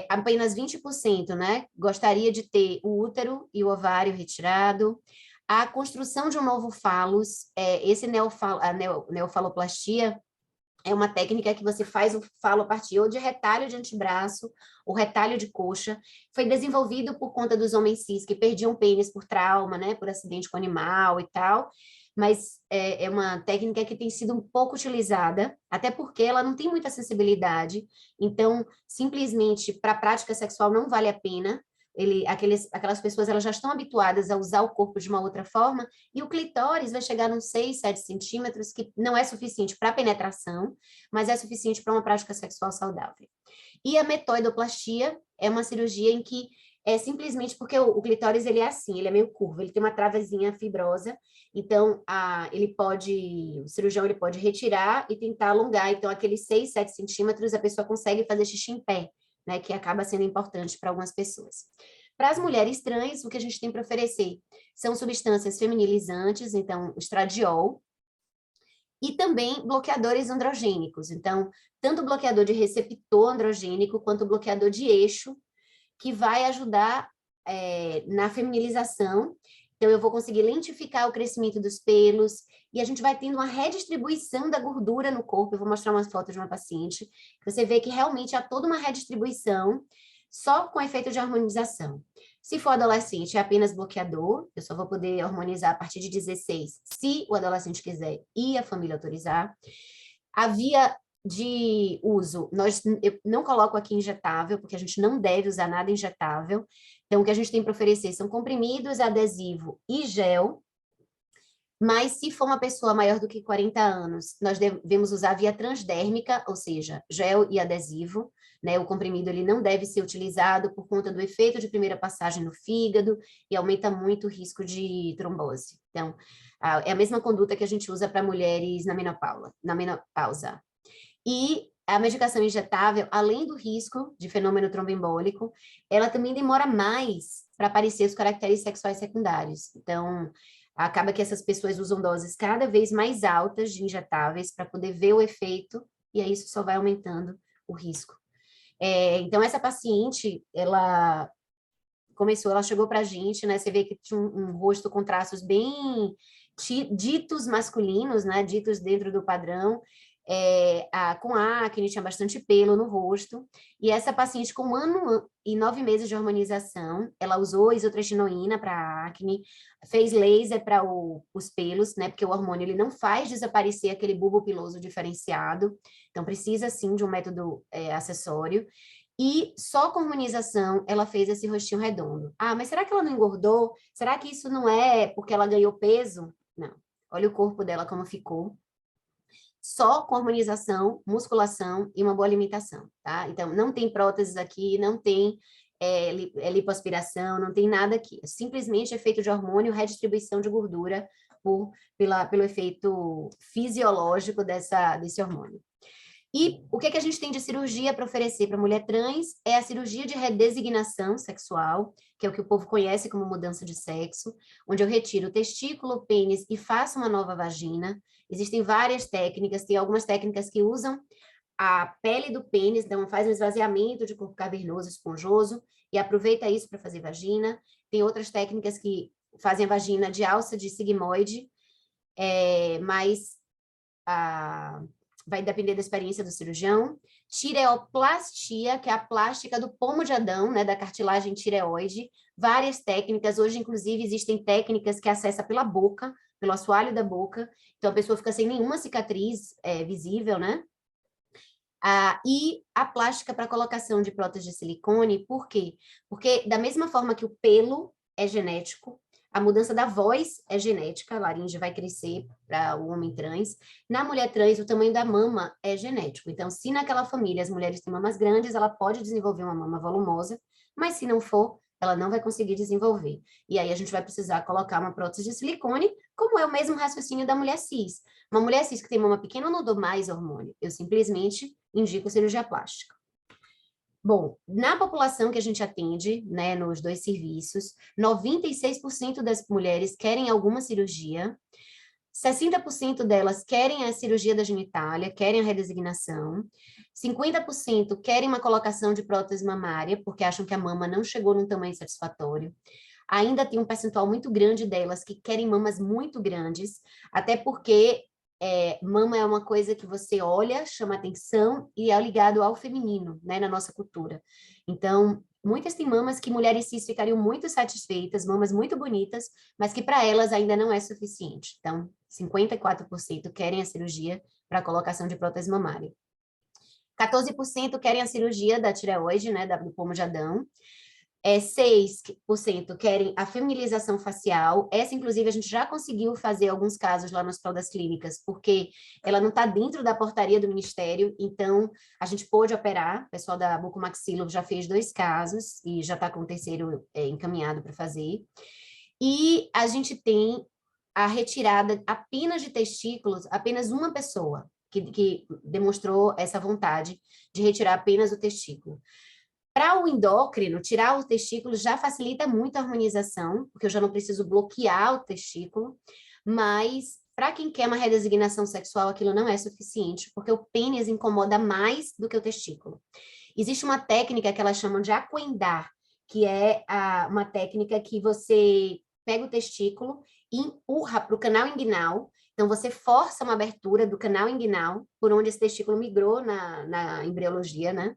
Apenas 20%, né, gostaria de ter o útero e o ovário retirado. A construção de um novo fálus, a neofaloplastia, é uma técnica que você faz o falo a partir ou de retalho de antebraço ou retalho de coxa. Foi desenvolvido por conta dos homens cis que perdiam pênis por trauma, né, por acidente com animal e tal, mas é uma técnica que tem sido um pouco utilizada, até porque ela não tem muita sensibilidade, então, simplesmente, para a prática sexual não vale a pena. Aquelas pessoas elas já estão habituadas a usar o corpo de uma outra forma, e o clitóris vai chegar nos 6, 7 centímetros, que não é suficiente para penetração, mas é suficiente para uma prática sexual saudável. E a metoidoplastia é uma cirurgia em que é simplesmente porque o clitóris ele é assim, ele é meio curvo, ele tem uma travezinha fibrosa, então o cirurgião ele pode retirar e tentar alongar, então aqueles 6, 7 centímetros a pessoa consegue fazer xixi em pé, né, que acaba sendo importante para algumas pessoas. Para as mulheres trans, o que a gente tem para oferecer são substâncias feminilizantes, então estradiol, e também bloqueadores androgênicos, então tanto bloqueador de receptor androgênico quanto bloqueador de eixo, que vai ajudar na feminilização. Então, eu vou conseguir lentificar o crescimento dos pelos e a gente vai tendo uma redistribuição da gordura no corpo. Eu vou mostrar umas fotos de uma paciente. Você vê que realmente há toda uma redistribuição só com efeito de harmonização. Se for adolescente, é apenas bloqueador. Eu só vou poder hormonizar a partir de 16, se o adolescente quiser e a família autorizar. A via de uso, eu não coloco aqui injetável, porque a gente não deve usar nada injetável. Então, o que a gente tem para oferecer são comprimidos, adesivo e gel. Mas se for uma pessoa maior do que 40 anos, nós devemos usar via transdérmica, ou seja, gel e adesivo, né? O comprimido ele não deve ser utilizado por conta do efeito de primeira passagem no fígado e aumenta muito o risco de trombose. Então, é a mesma conduta que a gente usa para mulheres na menopausa. E a medicação injetável, além do risco de fenômeno tromboembólico, ela também demora mais para aparecer os caracteres sexuais secundários. Então, acaba que essas pessoas usam doses cada vez mais altas de injetáveis para poder ver o efeito, e aí isso só vai aumentando o risco. Então, essa paciente, ela chegou para a gente, né? Você vê que tinha um rosto com traços bem ditos masculinos, né? Ditos dentro do padrão, com acne, tinha bastante pelo no rosto, e essa paciente com 1 ano e 9 meses de hormonização, ela usou isotretinoína para acne, fez laser para os pelos, né, porque o hormônio ele não faz desaparecer aquele bulbo piloso diferenciado, então precisa sim de um método acessório, e só com hormonização ela fez esse rostinho redondo. Ah, mas será que ela não engordou? Será que isso não é porque ela ganhou peso? Não. Olha o corpo dela como ficou. Só com harmonização, musculação e uma boa alimentação, tá? Então, não tem próteses aqui, não tem lipoaspiração, não tem nada aqui. É simplesmente efeito de hormônio, redistribuição de gordura pelo efeito fisiológico desse hormônio. E o que a gente tem de cirurgia para oferecer para mulher trans é a cirurgia de redesignação sexual, que é o que o povo conhece como mudança de sexo, onde eu retiro o testículo, o pênis e faço uma nova vagina. Existem várias técnicas, tem algumas técnicas que usam a pele do pênis, então faz um esvaziamento de corpo cavernoso, esponjoso, e aproveita isso para fazer vagina. Tem outras técnicas que fazem a vagina de alça de sigmoide, mas vai depender da experiência do cirurgião. Tireoplastia, que é a plástica do pomo de Adão, né, da cartilagem tireoide. Várias técnicas, hoje inclusive existem técnicas que acessa pela boca, pelo assoalho da boca, então a pessoa fica sem nenhuma cicatriz visível, né? E a plástica para colocação de prótese de silicone, por quê? Porque da mesma forma que o pelo é genético, a mudança da voz é genética, a laringe vai crescer para o homem trans. Na mulher trans, o tamanho da mama é genético. Então, se naquela família as mulheres têm mamas grandes, ela pode desenvolver uma mama volumosa, mas se não for, ela não vai conseguir desenvolver. E aí a gente vai precisar colocar uma prótese de silicone, como é o mesmo raciocínio da mulher cis. Uma mulher cis que tem mama pequena, eu não dou mais hormônio, eu simplesmente indico cirurgia plástica. Bom, na população que a gente atende, né, nos 2 serviços, 96% das mulheres querem alguma cirurgia, 60% delas querem a cirurgia da genitália, querem a redesignação, 50% querem uma colocação de prótese mamária, porque acham que a mama não chegou num tamanho satisfatório. Ainda tem um percentual muito grande delas que querem mamas muito grandes, até porque mama é uma coisa que você olha, chama atenção e é ligado ao feminino, né, na nossa cultura. Então, muitas têm mamas que mulheres cis ficariam muito satisfeitas, mamas muito bonitas, mas que para elas ainda não é suficiente. Então, 54% querem a cirurgia para a colocação de prótese mamária. 14% querem a cirurgia da tireoide, né, do pomo de Adão. 6% querem a feminilização facial. Essa, inclusive, a gente já conseguiu fazer alguns casos lá no Hospital das Clínicas, porque ela não está dentro da portaria do Ministério, então a gente pôde operar. O pessoal da Bucomaxilo já fez 2 casos e já está com o terceiro encaminhado para fazer. E a gente tem a retirada apenas de testículos, apenas uma pessoa que demonstrou essa vontade de retirar apenas o testículo. Para o endócrino, tirar o testículo já facilita muito a harmonização, porque eu já não preciso bloquear o testículo, mas para quem quer uma redesignação sexual, aquilo não é suficiente, porque o pênis incomoda mais do que o testículo. Existe uma técnica que elas chamam de aquendar, que é uma técnica que você pega o testículo e empurra para o canal inguinal, então você força uma abertura do canal inguinal, por onde esse testículo migrou na embriologia, né?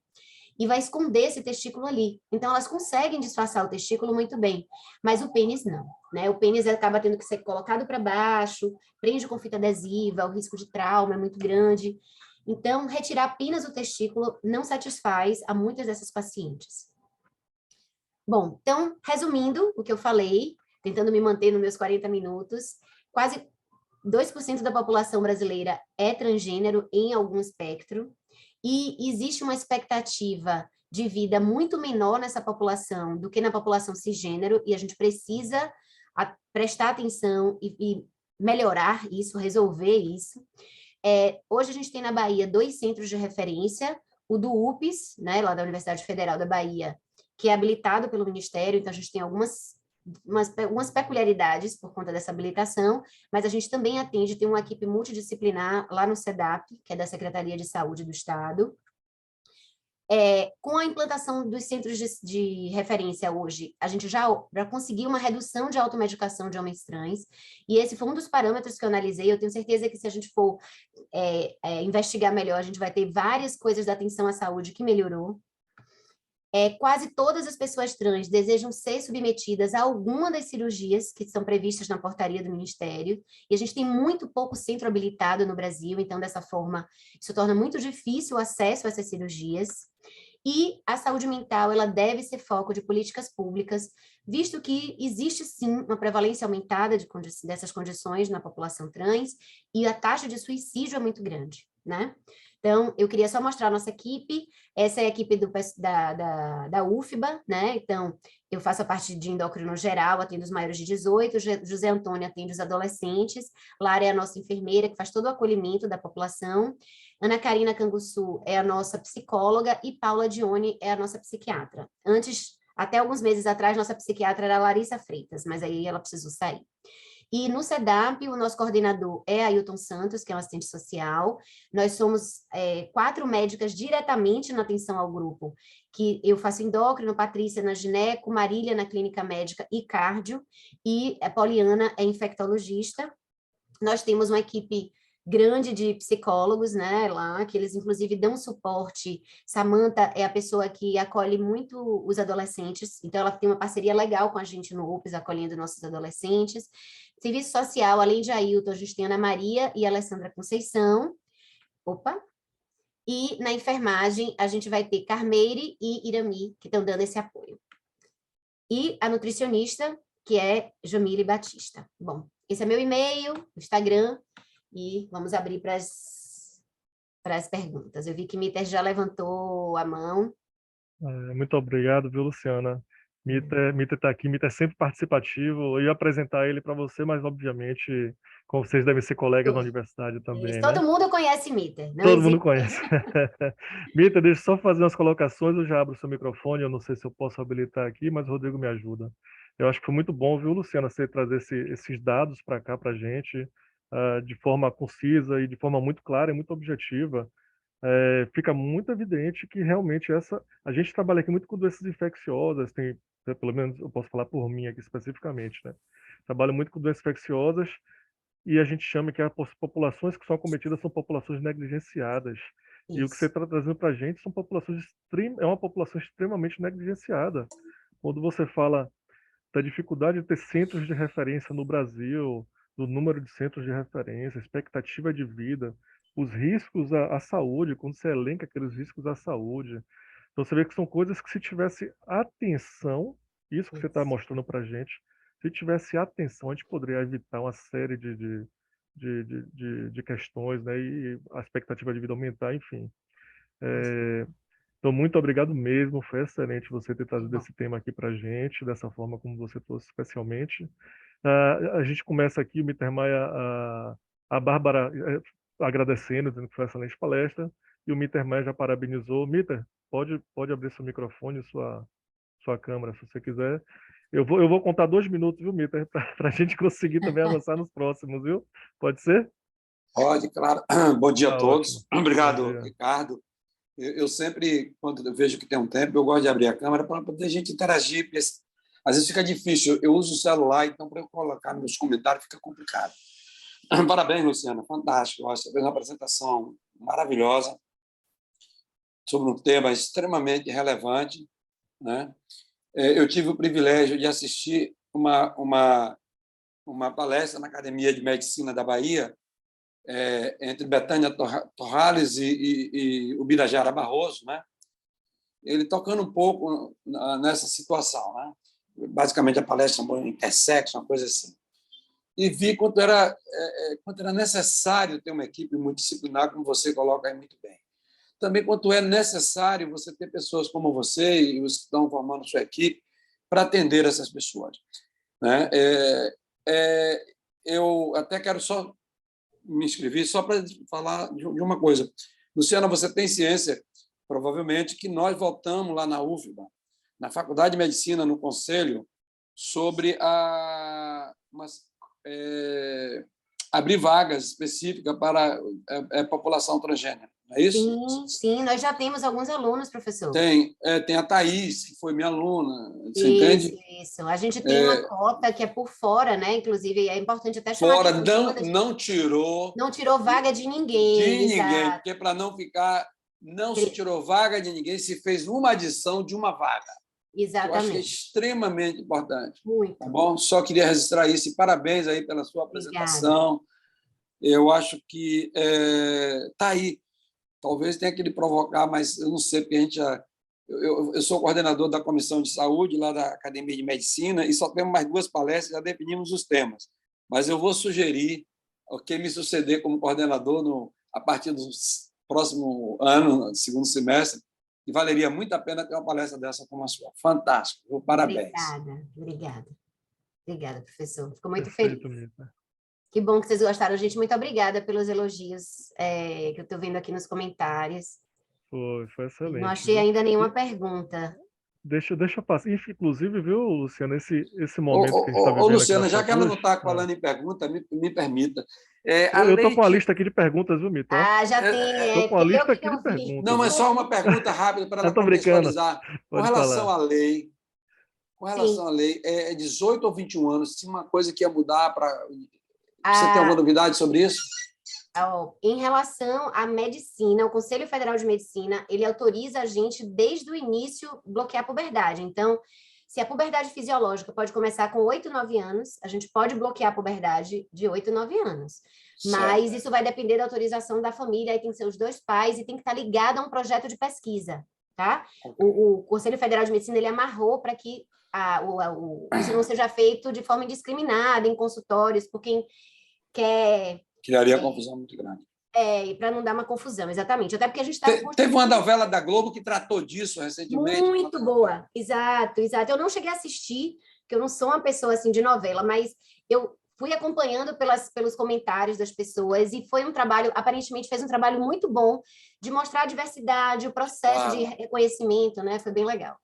E vai esconder esse testículo ali. Então, elas conseguem disfarçar o testículo muito bem, mas o pênis não, né? O pênis acaba tendo que ser colocado para baixo, prende com fita adesiva, o risco de trauma é muito grande. Então, retirar apenas o testículo não satisfaz a muitas dessas pacientes. Bom, então, resumindo o que eu falei, tentando me manter nos meus 40 minutos, quase 2% da população brasileira é transgênero em algum espectro, e existe uma expectativa de vida muito menor nessa população do que na população cisgênero, e a gente precisa prestar atenção e melhorar isso, resolver isso. Hoje a gente tem na Bahia 2 centros de referência, o do UPS, né, lá da Universidade Federal da Bahia, que é habilitado pelo Ministério, então a gente tem algumas peculiaridades por conta dessa habilitação, mas a gente também atende, tem uma equipe multidisciplinar lá no SEDAP, que é da Secretaria de Saúde do Estado. Com a implantação dos centros de referência hoje, a gente já conseguiu uma redução de automedicação de homens trans, e esse foi um dos parâmetros que eu analisei. Eu tenho certeza que se a gente for investigar melhor, a gente vai ter várias coisas da atenção à saúde que melhorou. Quase todas as pessoas trans desejam ser submetidas a alguma das cirurgias que são previstas na portaria do Ministério, e a gente tem muito pouco centro habilitado no Brasil, então, dessa forma, isso torna muito difícil o acesso a essas cirurgias. E a saúde mental, ela deve ser foco de políticas públicas, visto que existe, sim, uma prevalência aumentada dessas condições na população trans, e a taxa de suicídio é muito grande, né? Então, eu queria só mostrar a nossa equipe. Essa é a equipe da UFBA, né? Então, eu faço a parte de endócrino geral, atendo os maiores de 18, José Antônio atende os adolescentes, Lara é a nossa enfermeira, que faz todo o acolhimento da população, Ana Karina Canguçu é a nossa psicóloga e Paula Dione é a nossa psiquiatra. Antes, até alguns meses atrás, nossa psiquiatra era Larissa Freitas, mas aí ela precisou sair. E no SEDAP, o nosso coordenador é Ailton Santos, que é um assistente social. Nós somos 4 médicas diretamente na atenção ao grupo, que eu faço endócrino, Patrícia na gineco, Marília na clínica médica e cardio, e a Poliana é infectologista. Nós temos uma equipe grande de psicólogos, né, lá, que eles inclusive dão suporte. Samantha é a pessoa que acolhe muito os adolescentes, então ela tem uma parceria legal com a gente no UPS, acolhendo nossos adolescentes. Serviço social, além de Ailton, a gente tem Ana Maria e Alessandra Conceição. Opa! E na enfermagem, a gente vai ter Carmeire e Irami, que estão dando esse apoio. E a nutricionista, que é Jamile Batista. Bom, esse é meu e-mail, Instagram, e vamos abrir para as perguntas. Eu vi que Miter já levantou a mão. Muito obrigado, viu, Luciana? Miter está aqui, Miter é sempre participativo. Eu ia apresentar ele para você, mas obviamente, como vocês devem ser colegas na universidade também, né? Todo mundo conhece Miter. Todo mundo conhece. Miter, deixa eu só fazer umas colocações, eu já abro o seu microfone, eu não sei se eu posso habilitar aqui, mas o Rodrigo me ajuda. Eu acho que foi muito bom, viu, Luciana, você trazer esses dados para cá para a gente, de forma concisa e de forma muito clara e muito objetiva. Fica muito evidente que realmente a gente trabalha aqui muito com doenças infecciosas, pelo menos eu posso falar por mim aqui especificamente, né? Trabalho muito com doenças infecciosas e a gente chama que as populações que são acometidas são populações negligenciadas. E o que você Isso. está trazendo para a gente é uma população extremamente negligenciada. Quando você fala da dificuldade de ter centros de referência no Brasil, do número de centros de referência, expectativa de vida, os riscos à saúde, quando você elenca aqueles riscos à saúde. Então você vê que são coisas que se tivesse atenção, isso que você está mostrando para a gente, se tivesse atenção, a gente poderia evitar uma série de questões, né? E a expectativa de vida aumentar, enfim. Então, muito obrigado mesmo, foi excelente você ter trazido esse tema aqui para a gente, dessa forma como você trouxe especialmente. A gente começa aqui, o Mittermeier, a Bárbara agradecendo, dizendo que foi uma excelente palestra, e o Mittermeier já parabenizou. Mitter, pode abrir seu microfone, sua câmera, se você quiser. Eu vou contar 2 minutos, viu, Mitter, para a gente conseguir também avançar nos próximos, viu? Pode ser? Pode, claro. Bom dia a Ótimo. todos. Obrigado, Dia. Ricardo. Eu sempre, quando eu vejo que tem um tempo, eu gosto de abrir a câmera para poder a gente interagir, porque às vezes fica difícil. Eu uso o celular, então para eu colocar nos comentários fica complicado. Parabéns, Luciana, fantástico. Você fez uma apresentação maravilhosa sobre um tema extremamente relevante, né? Eu tive o privilégio de assistir uma palestra na Academia de Medicina da Bahia, entre Betânia Torrales e o Birajara Barroso, né? Ele tocando um pouco nessa situação, né? Basicamente a palestra intersexo, uma coisa assim. E vi quanto era necessário ter uma equipe multidisciplinar, como você coloca aí muito bem. Também quanto é necessário você ter pessoas como você e os que estão formando sua equipe para atender essas pessoas, né? Eu até quero só me inscrevi só para falar de uma coisa. Luciana, você tem ciência, provavelmente, que nós voltamos lá na UFBA, na Faculdade de Medicina, no Conselho, sobre abrir vagas específicas para a população transgênera, não é isso? Sim, nós já temos alguns alunos, professor. Tem a Thaís, que foi minha aluna, você entende? Isso. A gente tem uma cota que é por fora, né? Inclusive, é importante até chamar fora, não tirou vaga de ninguém, porque para não ficar, não se tirou vaga de ninguém, se fez uma adição de uma vaga. Exatamente. Eu acho que é extremamente importante. Muito. Tá bom? Só queria registrar isso e parabéns aí pela sua apresentação. Obrigada. Eu acho que está aí. Talvez tenha que lhe provocar, mas eu não sei, porque a gente já... Eu sou coordenador da Comissão de Saúde lá da Academia de Medicina e só temos mais 2 palestras, já definimos os temas. Mas eu vou sugerir quem me suceder como coordenador a partir do próximo ano, segundo semestre, e valeria muito a pena ter uma palestra dessa como a sua. Fantástico. Parabéns. Obrigada, professor. Fico muito feliz. Que bom que vocês gostaram, gente. Muito obrigada pelos elogios que eu estou vendo aqui nos comentários. Foi excelente. Não achei ainda nenhuma pergunta. Deixa eu passar. Inclusive, viu, Luciano, esse momento que a gente está vivendo aqui na Luciana, já que ela não Fiocruz. está falando em pergunta, me permita. A Eu estou lei com a que. lista aqui de perguntas, viu, Mito? Ó, Ah, já tem, estou com a porque eu lista que aqui de não vi. Não, perguntas, mas ó. só uma pergunta rápida para Eu ela tô brincando. contextualizar. Com Pode relação falar. à lei, Sim. 18 ou 21 anos, tinha uma coisa que ia mudar para. Você tem alguma Ah, novidade sobre isso? ó, em relação à medicina, o Conselho Federal de Medicina, ele autoriza a gente, desde o início, bloquear a puberdade. Então, se a puberdade fisiológica pode começar com 8, 9 anos, a gente pode bloquear a puberdade de 8, 9 anos. Mas Certo. isso vai depender da autorização da família, aí tem que ser os dois pais e tem que estar ligado a um projeto de pesquisa, tá? O Conselho Federal de Medicina, ele amarrou para que isso não seja feito de forma indiscriminada, em consultórios, por quem quer Criaria confusão muito grande. para não dar uma confusão, exatamente. Até porque a gente está Teve uma novela da Globo que tratou disso recentemente. muito boa. Exato, exato. Eu não cheguei a assistir, porque eu não sou uma pessoa assim de novela, mas eu fui acompanhando pelos comentários das pessoas e foi um trabalho, aparentemente fez um trabalho muito bom de mostrar a diversidade, o processo de Claro. reconhecimento, né? Foi bem legal.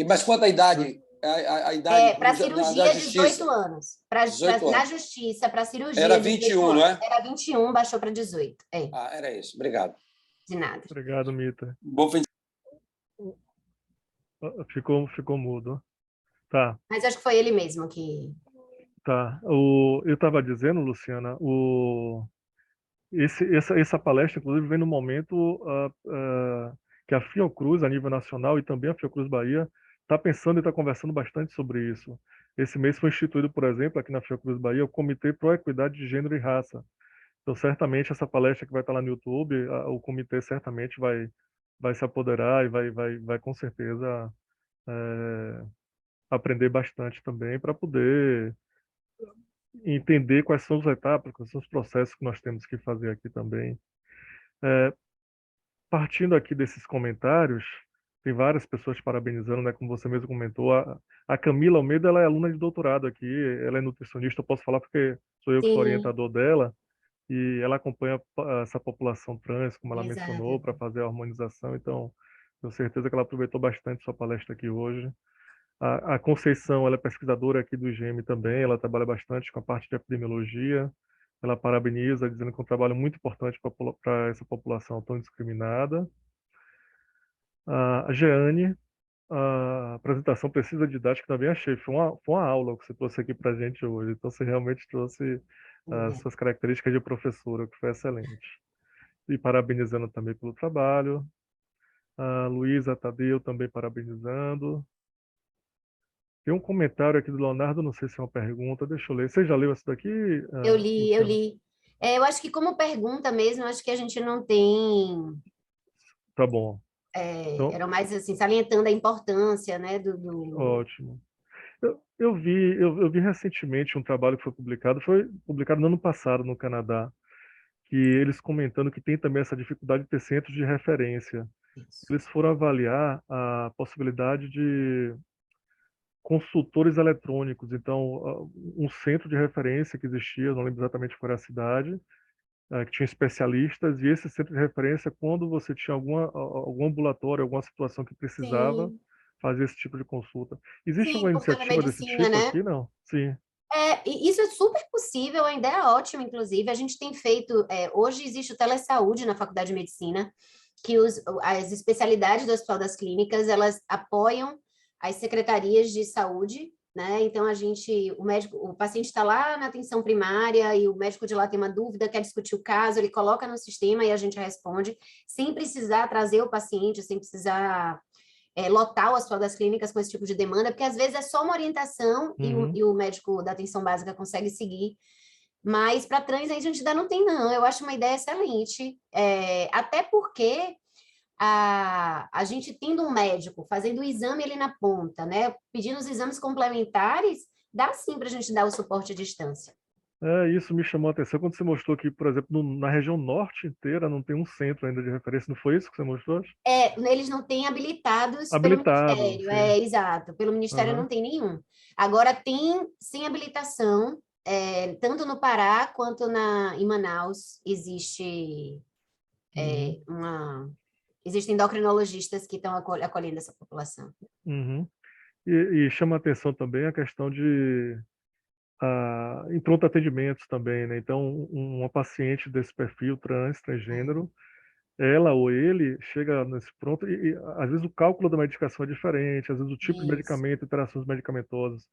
Mas quanto à idade? A idade Para da cirurgia, 18 justiça? anos. 18 Na anos. justiça, para Era cirurgia, 18 21, não anos. é? Era 21, baixou para 18. É, Ah, era isso. Obrigado. de nada. Obrigado, Mita. Bom fim de Ficou mudo. Tá, Mas acho que foi ele mesmo que... tá. Eu estava dizendo, Luciana, essa palestra, inclusive, vem no momento que a Fiocruz, a nível nacional, e também a Fiocruz Bahia, está pensando e está conversando bastante sobre isso. Esse mês foi instituído, por exemplo, aqui na Fiocruz Bahia, o Comitê Pro Equidade de Gênero e Raça. Então, certamente, essa palestra que vai estar lá no YouTube, o comitê certamente vai se apoderar e vai com certeza eh, aprender bastante também para poder entender quais são as etapas, quais são os processos que nós temos que fazer aqui também. Partindo aqui desses comentários, tem várias pessoas te parabenizando, né? Como você mesmo comentou, a Camila Almeida, ela é aluna de doutorado aqui, ela é nutricionista, eu posso falar porque sou eu que sou Sim, orientador dela, e ela acompanha essa população trans, como ela mencionou, exato. para fazer a hormonização, então tenho certeza que ela aproveitou bastante sua palestra aqui hoje. A Conceição, ela é pesquisadora aqui do IGM também, ela trabalha bastante com a parte de epidemiologia, ela parabeniza, dizendo que é um trabalho muito importante para essa população tão discriminada. A Jeane, a apresentação precisa didática, também achei, foi uma aula que você trouxe aqui para a gente hoje, então você realmente trouxe as Obrigada. suas características de professora, que foi excelente. E parabenizando também pelo trabalho. A Luísa Tadeu também parabenizando. Tem um comentário aqui do Leonardo, não sei se é uma pergunta, deixa eu ler. Você já leu essa daqui, Eu li, eu Luciano? li. Eu acho que como pergunta mesmo, eu acho que a gente não tem... Tá bom. Então, era mais assim, salientando a importância, né, do... ótimo. Eu vi recentemente um trabalho que foi publicado no ano passado no Canadá, que eles comentando que tem também essa dificuldade de ter centros de referência. Isso. Eles foram avaliar a possibilidade de consultores eletrônicos. Então, um centro de referência que existia, não lembro exatamente qual era a cidade, que tinha especialistas, e esse centro de referência, quando você tinha algum ambulatório, alguma situação que precisava Sim, fazer esse tipo de consulta. Existe sim, alguma por toda a iniciativa desse medicina, tipo né? aqui? Não? Sim. E isso é super possível, a ideia é ótima, inclusive. A gente tem feito, hoje existe o telesaúde na Faculdade de Medicina, que as especialidades do Hospital das Clínicas, elas apoiam as secretarias de saúde, né? Então, o paciente está lá na atenção primária e o médico de lá tem uma dúvida, quer discutir o caso, ele coloca no sistema e a gente responde, sem precisar trazer o paciente, sem precisar lotar o Hospital das Clínicas com esse tipo de demanda, porque às vezes é só uma orientação Uhum. e o médico da atenção básica consegue seguir, mas para trans a gente ainda não tem, não. Eu acho uma ideia excelente, até porque a gente tendo um médico fazendo o exame ali na ponta, né, pedindo os exames complementares, dá sim para a gente dar o suporte à distância. Isso me chamou a atenção quando você mostrou que, por exemplo, na região norte inteira não tem um centro ainda de referência. Não foi isso que você mostrou? Eles não têm habilitados pelo Habilitado, Ministério, sim. exato, pelo Ministério Aham. não tem nenhum. Agora tem, sem habilitação, tanto no Pará quanto em Manaus, existe Uhum. uma... existem endocrinologistas que estão acolhendo essa população. Uhum. E chama a atenção também a questão de em pronto atendimentos também, né? Então, uma paciente desse perfil transgênero, ela ou ele chega nesse pronto e às vezes o cálculo da medicação é diferente, às vezes o tipo de Isso. medicamento, interações medicamentosas.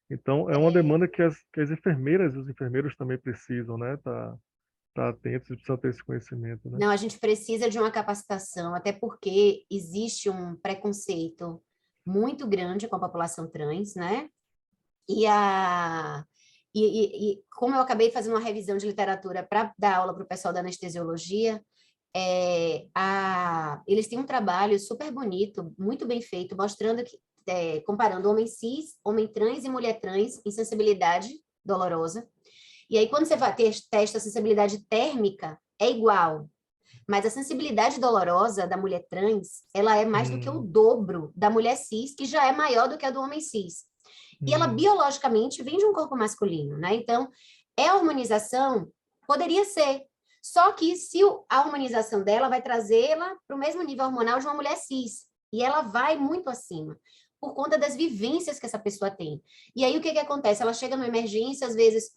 Então, é uma demanda que as enfermeiras e os enfermeiros também precisam, né? Tá atentos e precisam ter esse conhecimento, né? Não, a gente precisa de uma capacitação, até porque existe um preconceito muito grande com a população trans, né? E, a, e como eu acabei fazendo uma revisão de literatura para dar aula para o pessoal da anestesiologia, eles têm um trabalho super bonito, muito bem feito, mostrando que, comparando homem cis, homem trans e mulher trans em sensibilidade dolorosa. E aí, quando você vai testa a sensibilidade térmica, é igual. Mas a sensibilidade dolorosa da mulher trans, ela é mais do que o dobro da mulher cis, que já é maior do que a do homem cis. E ela, biologicamente, vem de um corpo masculino, né? Então, a hormonização poderia ser. Só que se a hormonização dela vai trazê-la para o mesmo nível hormonal de uma mulher cis. E ela vai muito acima, por conta das vivências que essa pessoa tem. E aí, o que acontece? Ela chega numa emergência, às vezes,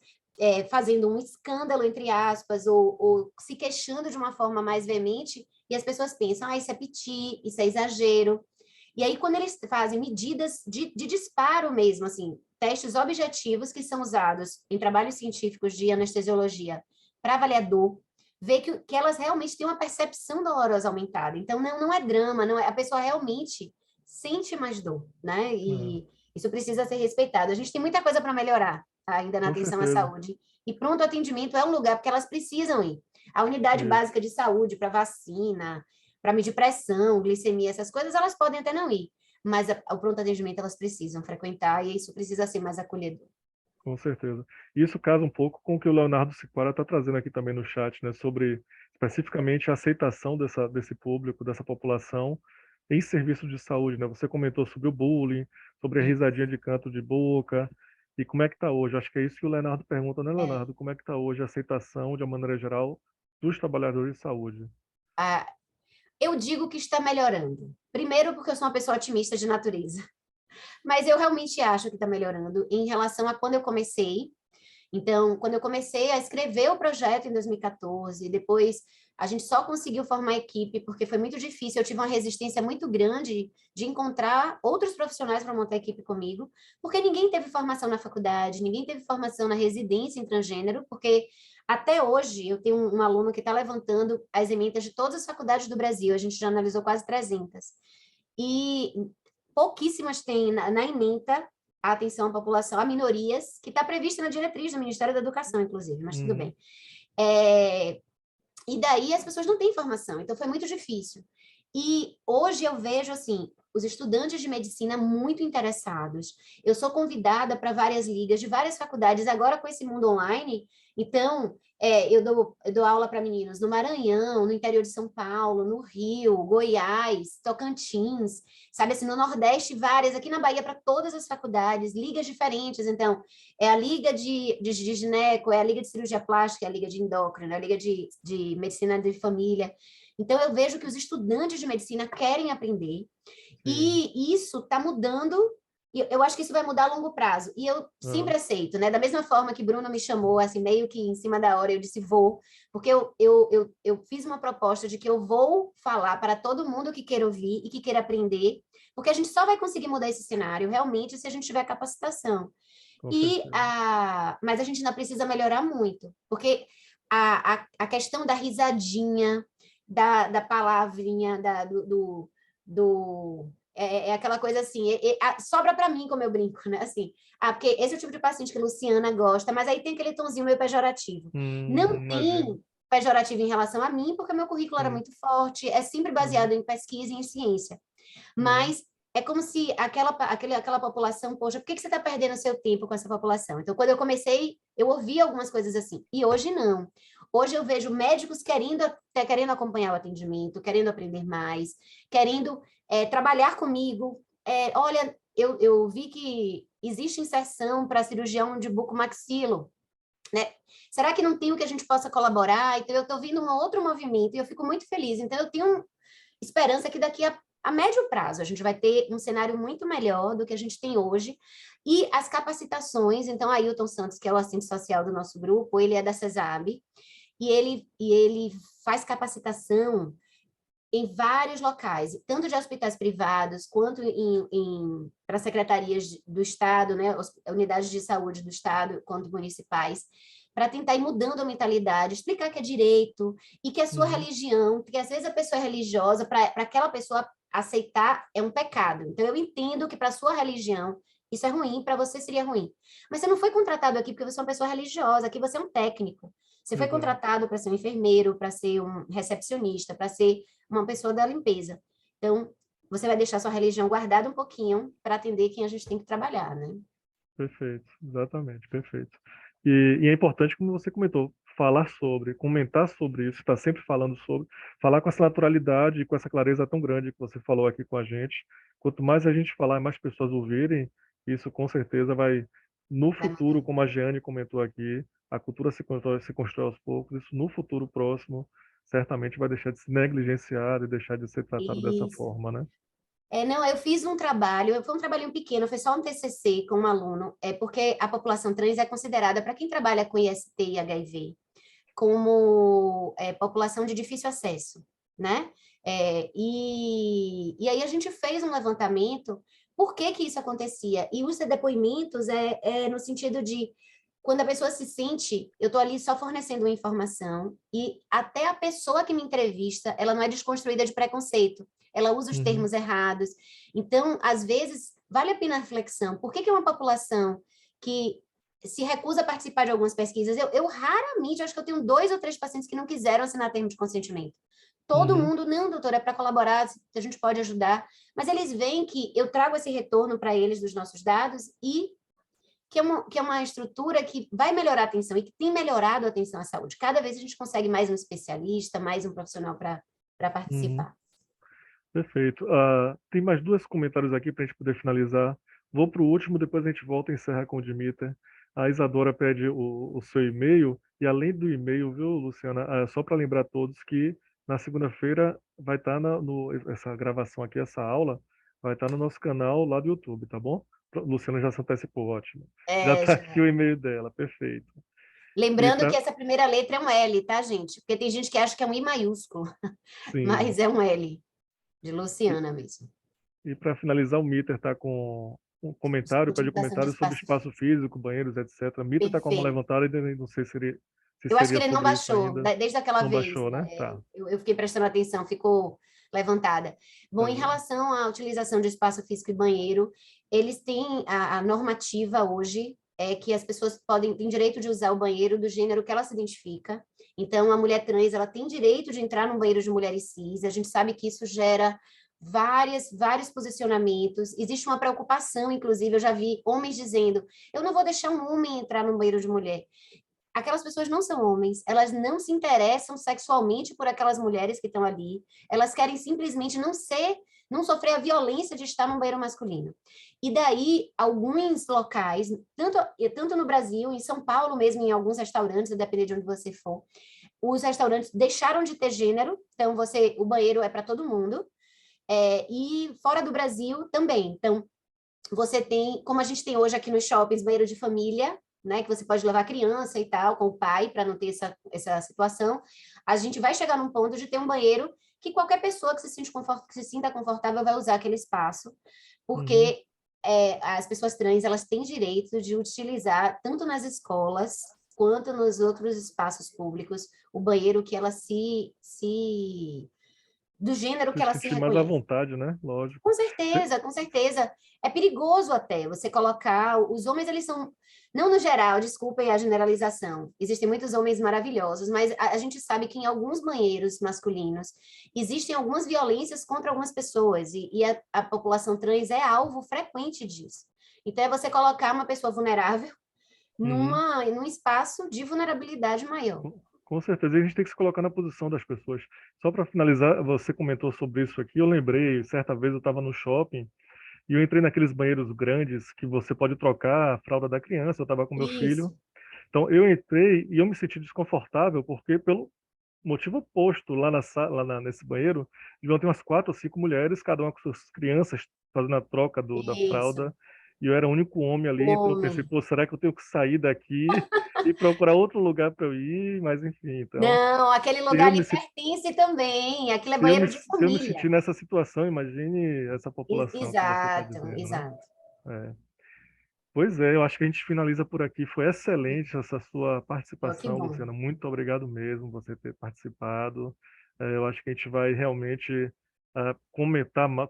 fazendo um escândalo, entre aspas, ou se queixando de uma forma mais veemente, e as pessoas pensam, isso é piti, isso é exagero. E aí, quando eles fazem medidas de disparo mesmo, assim, testes objetivos que são usados em trabalhos científicos de anestesiologia para avaliador, vê que elas realmente têm uma percepção dolorosa aumentada. Então, não é drama, não é, a pessoa realmente sente mais dor, né? E isso precisa ser respeitado. A gente tem muita coisa para melhorar ainda na Com atenção à certeza. saúde. E pronto atendimento é um lugar porque elas precisam ir. A unidade básica de saúde para vacina, para medir pressão, glicemia, essas coisas, elas podem até não ir, mas o pronto atendimento elas precisam frequentar e isso precisa ser mais acolhedor. Com certeza. Isso casa um pouco com o que o Leonardo Sicora está trazendo aqui também no chat, né, sobre especificamente a aceitação desse público, dessa população em serviço de saúde, né? Você comentou sobre o bullying, sobre a risadinha de canto de boca, e como é que está hoje? Acho que é isso que o Leonardo pergunta, né, Leonardo? Como é que está hoje a aceitação, de uma maneira geral, dos trabalhadores de saúde? Eu digo que está melhorando. Primeiro porque eu sou uma pessoa otimista de natureza, mas eu realmente acho que está melhorando em relação a quando eu comecei. Então, quando eu comecei a escrever o projeto em 2014, depois a gente só conseguiu formar equipe porque foi muito difícil, eu tive uma resistência muito grande de encontrar outros profissionais para montar equipe comigo, porque ninguém teve formação na faculdade, ninguém teve formação na residência em transgênero, porque até hoje eu tenho um aluno que está levantando as ementas de todas as faculdades do Brasil, a gente já analisou quase 300. E pouquíssimas têm na ementa a atenção à população, a minorias, que está prevista na diretriz do Ministério da Educação, inclusive, mas tudo bem. E daí as pessoas não têm informação, então foi muito difícil. E hoje eu vejo, assim, os estudantes de medicina muito interessados. Eu sou convidada para várias ligas de várias faculdades, agora com esse mundo online, então eu dou aula para meninos no Maranhão, no interior de São Paulo, no Rio, Goiás, Tocantins, sabe assim, no Nordeste, várias, aqui na Bahia para todas as faculdades, ligas diferentes, então, é a liga de gineco, é a liga de cirurgia plástica, é a liga de endócrino, é a liga de medicina de família. Então, eu vejo que os estudantes de medicina querem aprender, e isso está mudando, e eu acho que isso vai mudar a longo prazo, e eu sempre aceito, né? Da mesma forma que Bruno me chamou, assim, meio que em cima da hora, eu disse vou, porque eu fiz uma proposta de que eu vou falar para todo mundo que queira ouvir e que queira aprender, porque a gente só vai conseguir mudar esse cenário realmente se a gente tiver capacitação. Mas a gente ainda precisa melhorar muito, porque a questão da risadinha, da palavrinha, é aquela coisa assim, sobra para mim, como eu brinco, né? Assim, porque esse é o tipo de paciente que a Luciana gosta, mas aí tem aquele tonzinho meio pejorativo. Não tem pejorativo em relação a mim, porque meu currículo era muito forte, é sempre baseado em pesquisa e em ciência. Mas é como se aquela população, poxa, por que você está perdendo seu tempo com essa população? Então, quando eu comecei, eu ouvi algumas coisas assim, e hoje não. Hoje eu vejo médicos querendo acompanhar o atendimento, querendo aprender mais, querendo trabalhar comigo. Olha, eu vi que existe inserção para cirurgião de bucomaxilo, né? Será que não tem o que a gente possa colaborar? Então, eu estou vendo um outro movimento e eu fico muito feliz. Então, esperança que daqui a médio prazo a gente vai ter um cenário muito melhor do que a gente tem hoje. E as capacitações, então, Ailton Santos, que é o assistente social do nosso grupo, ele é da CESAB, e ele faz capacitação em vários locais, tanto de hospitais privados, quanto para secretarias do Estado, né, unidades de saúde do Estado, quanto municipais, para tentar ir mudando a mentalidade, explicar que é direito, e que a sua religião, porque às vezes a pessoa é religiosa, para aquela pessoa aceitar é um pecado. Então, eu entendo que para a sua religião isso é ruim, para você seria ruim. Mas você não foi contratado aqui porque você é uma pessoa religiosa, aqui você é um técnico. Você foi contratado para ser um enfermeiro, para ser um recepcionista, para ser uma pessoa da limpeza. Então, você vai deixar sua religião guardada um pouquinho para atender quem a gente tem que trabalhar, né? Perfeito, exatamente, perfeito. E é importante, como você comentou, falar sobre, comentar sobre isso, estar sempre falando sobre, falar com essa naturalidade e com essa clareza tão grande que você falou aqui com a gente. Quanto mais a gente falar e mais pessoas ouvirem, isso com certeza vai, no Vai futuro, mudando. como a Jeane comentou aqui, a cultura se constrói aos poucos, isso no futuro próximo certamente vai deixar de ser negligenciado e deixar de ser tratado dessa Isso. forma, né? Não, eu fiz um trabalho, foi um trabalhinho pequeno, foi só um TCC com um aluno, porque a população trans é considerada, para quem trabalha com IST e HIV, como população de difícil acesso, né? E aí a gente fez um levantamento, por que que isso acontecia? E os depoimentos no sentido de, quando a pessoa se sente, eu estou ali só fornecendo uma informação, e até a pessoa que me entrevista, ela não é desconstruída de preconceito, ela usa os Uhum, termos errados. Então, às vezes, vale a pena a reflexão. Por que que é uma população que se recusa a participar de algumas pesquisas? Eu raramente, acho que eu tenho 2 ou 3 pacientes que não quiseram assinar termo de consentimento. Todo uhum, mundo, não, doutora, é para colaborar, a gente pode ajudar. Mas eles veem que eu trago esse retorno para eles dos nossos dados e que é uma estrutura que vai melhorar a atenção e que tem melhorado a atenção à saúde. Cada vez a gente consegue mais um especialista, mais um profissional para uhum. participar. Perfeito. Tem mais dois comentários aqui para a gente poder finalizar. Vou para o último, depois a gente volta e encerra com o Dimitar. A Isadora pede o seu e-mail, e além do e-mail, viu, Luciana, só para lembrar a todos que na segunda-feira vai estar essa gravação aqui, essa aula, vai estar no nosso canal lá do YouTube, tá bom? Luciana já se antecipou, ótimo. Já está aqui Já. o e-mail dela, perfeito. E Lembrando que para, essa primeira letra é um L, tá, gente? Porque tem gente que acha que é um I maiúsculo, sim. mas é um L, de Luciana mesmo. E para finalizar, o Mitter está com um comentário, pede Utilização de comentário sobre espaço espaço físico, banheiros, etc. Mitter está com a mão perfeito. levantada e não sei se Eu acho que seria ele não sobre isso baixou, ainda. desde aquela Não vez, baixou, né? né? Tá, Eu fiquei prestando atenção, ficou levantada. Bom, tá em joia. relação à utilização de espaço físico e banheiro, eles têm a normativa hoje é que as pessoas têm direito de usar o banheiro do gênero que ela se identifica. Então, a mulher trans, ela tem direito de entrar num banheiro de mulheres cis. A gente sabe que isso gera vários posicionamentos. Existe uma preocupação, inclusive, eu já vi homens dizendo: eu não vou deixar um homem entrar no banheiro de mulher. Aquelas pessoas não são homens, elas não se interessam sexualmente por aquelas mulheres que estão ali, elas querem simplesmente não sofrer a violência de estar num banheiro masculino. E daí, alguns locais, tanto no Brasil, em São Paulo mesmo, em alguns restaurantes, a depender de onde você for, os restaurantes deixaram de ter gênero, então o banheiro é para todo mundo, e fora do Brasil também. Então, você tem, como a gente tem hoje aqui nos shoppings, banheiro de família, né, que você pode levar a criança e tal, com o pai, para não ter essa situação, a gente vai chegar num ponto de ter um banheiro que qualquer pessoa que se sinta confortável vai usar aquele espaço, Uhum. porque as pessoas trans, elas têm direito de utilizar, tanto nas escolas, quanto nos outros espaços públicos, o banheiro que ela do gênero Se que ela se sentir mais à reconhece. vontade, né? Com Lógico. Pe- certeza, com certeza. É perigoso até você colocar. Os homens, eles são. Não no geral, desculpem a generalização. Existem muitos homens maravilhosos, mas a gente sabe que em alguns banheiros masculinos existem algumas violências contra algumas pessoas, e a população trans é alvo frequente disso. Então, é você colocar uma pessoa vulnerável Uhum. num espaço de vulnerabilidade maior. Com certeza, e a gente tem que se colocar na posição das pessoas. Só para finalizar, você comentou sobre isso aqui, eu lembrei, certa vez eu estava no shopping e eu entrei naqueles banheiros grandes que você pode trocar a fralda da criança, eu estava com meu filho. Isso. Então eu entrei e eu me senti desconfortável porque motivo oposto, nesse banheiro, deviam ter umas 4 ou 5 mulheres, cada uma com suas crianças, fazendo a troca da Isso, fralda, e eu era o único homem ali, então eu pensei, homem. pô, será que eu tenho que sair daqui e procurar outro lugar para eu ir? Mas enfim, então, Não, aquele se lugar eu lhe me, se pertence também, aquilo é se eu me, banheiro de se eu me família. sentir nessa situação, imagine essa população que você está Exato, dizendo, né? exato. É. Pois é, eu acho que a gente finaliza por aqui. Foi excelente essa sua Oh, que participação, bom. Luciana. Muito obrigado mesmo por você ter participado. Eu acho que a gente vai realmente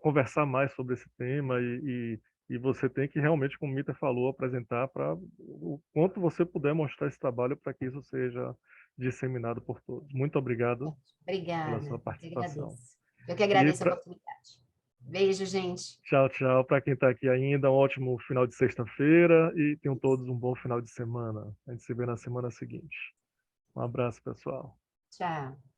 conversar mais sobre esse tema e você tem que realmente, como o Mita falou, apresentar para o quanto você puder mostrar esse trabalho para que isso seja disseminado por todos. Muito obrigado pela Obrigada, sua eu que participação. agradeço. Eu que E agradeço a oportunidade. Beijo, gente. tchau, tchau. Para quem está aqui ainda, um ótimo final de sexta-feira e tenham todos um bom final de semana. A gente se vê na semana seguinte. Um abraço, pessoal. Tchau.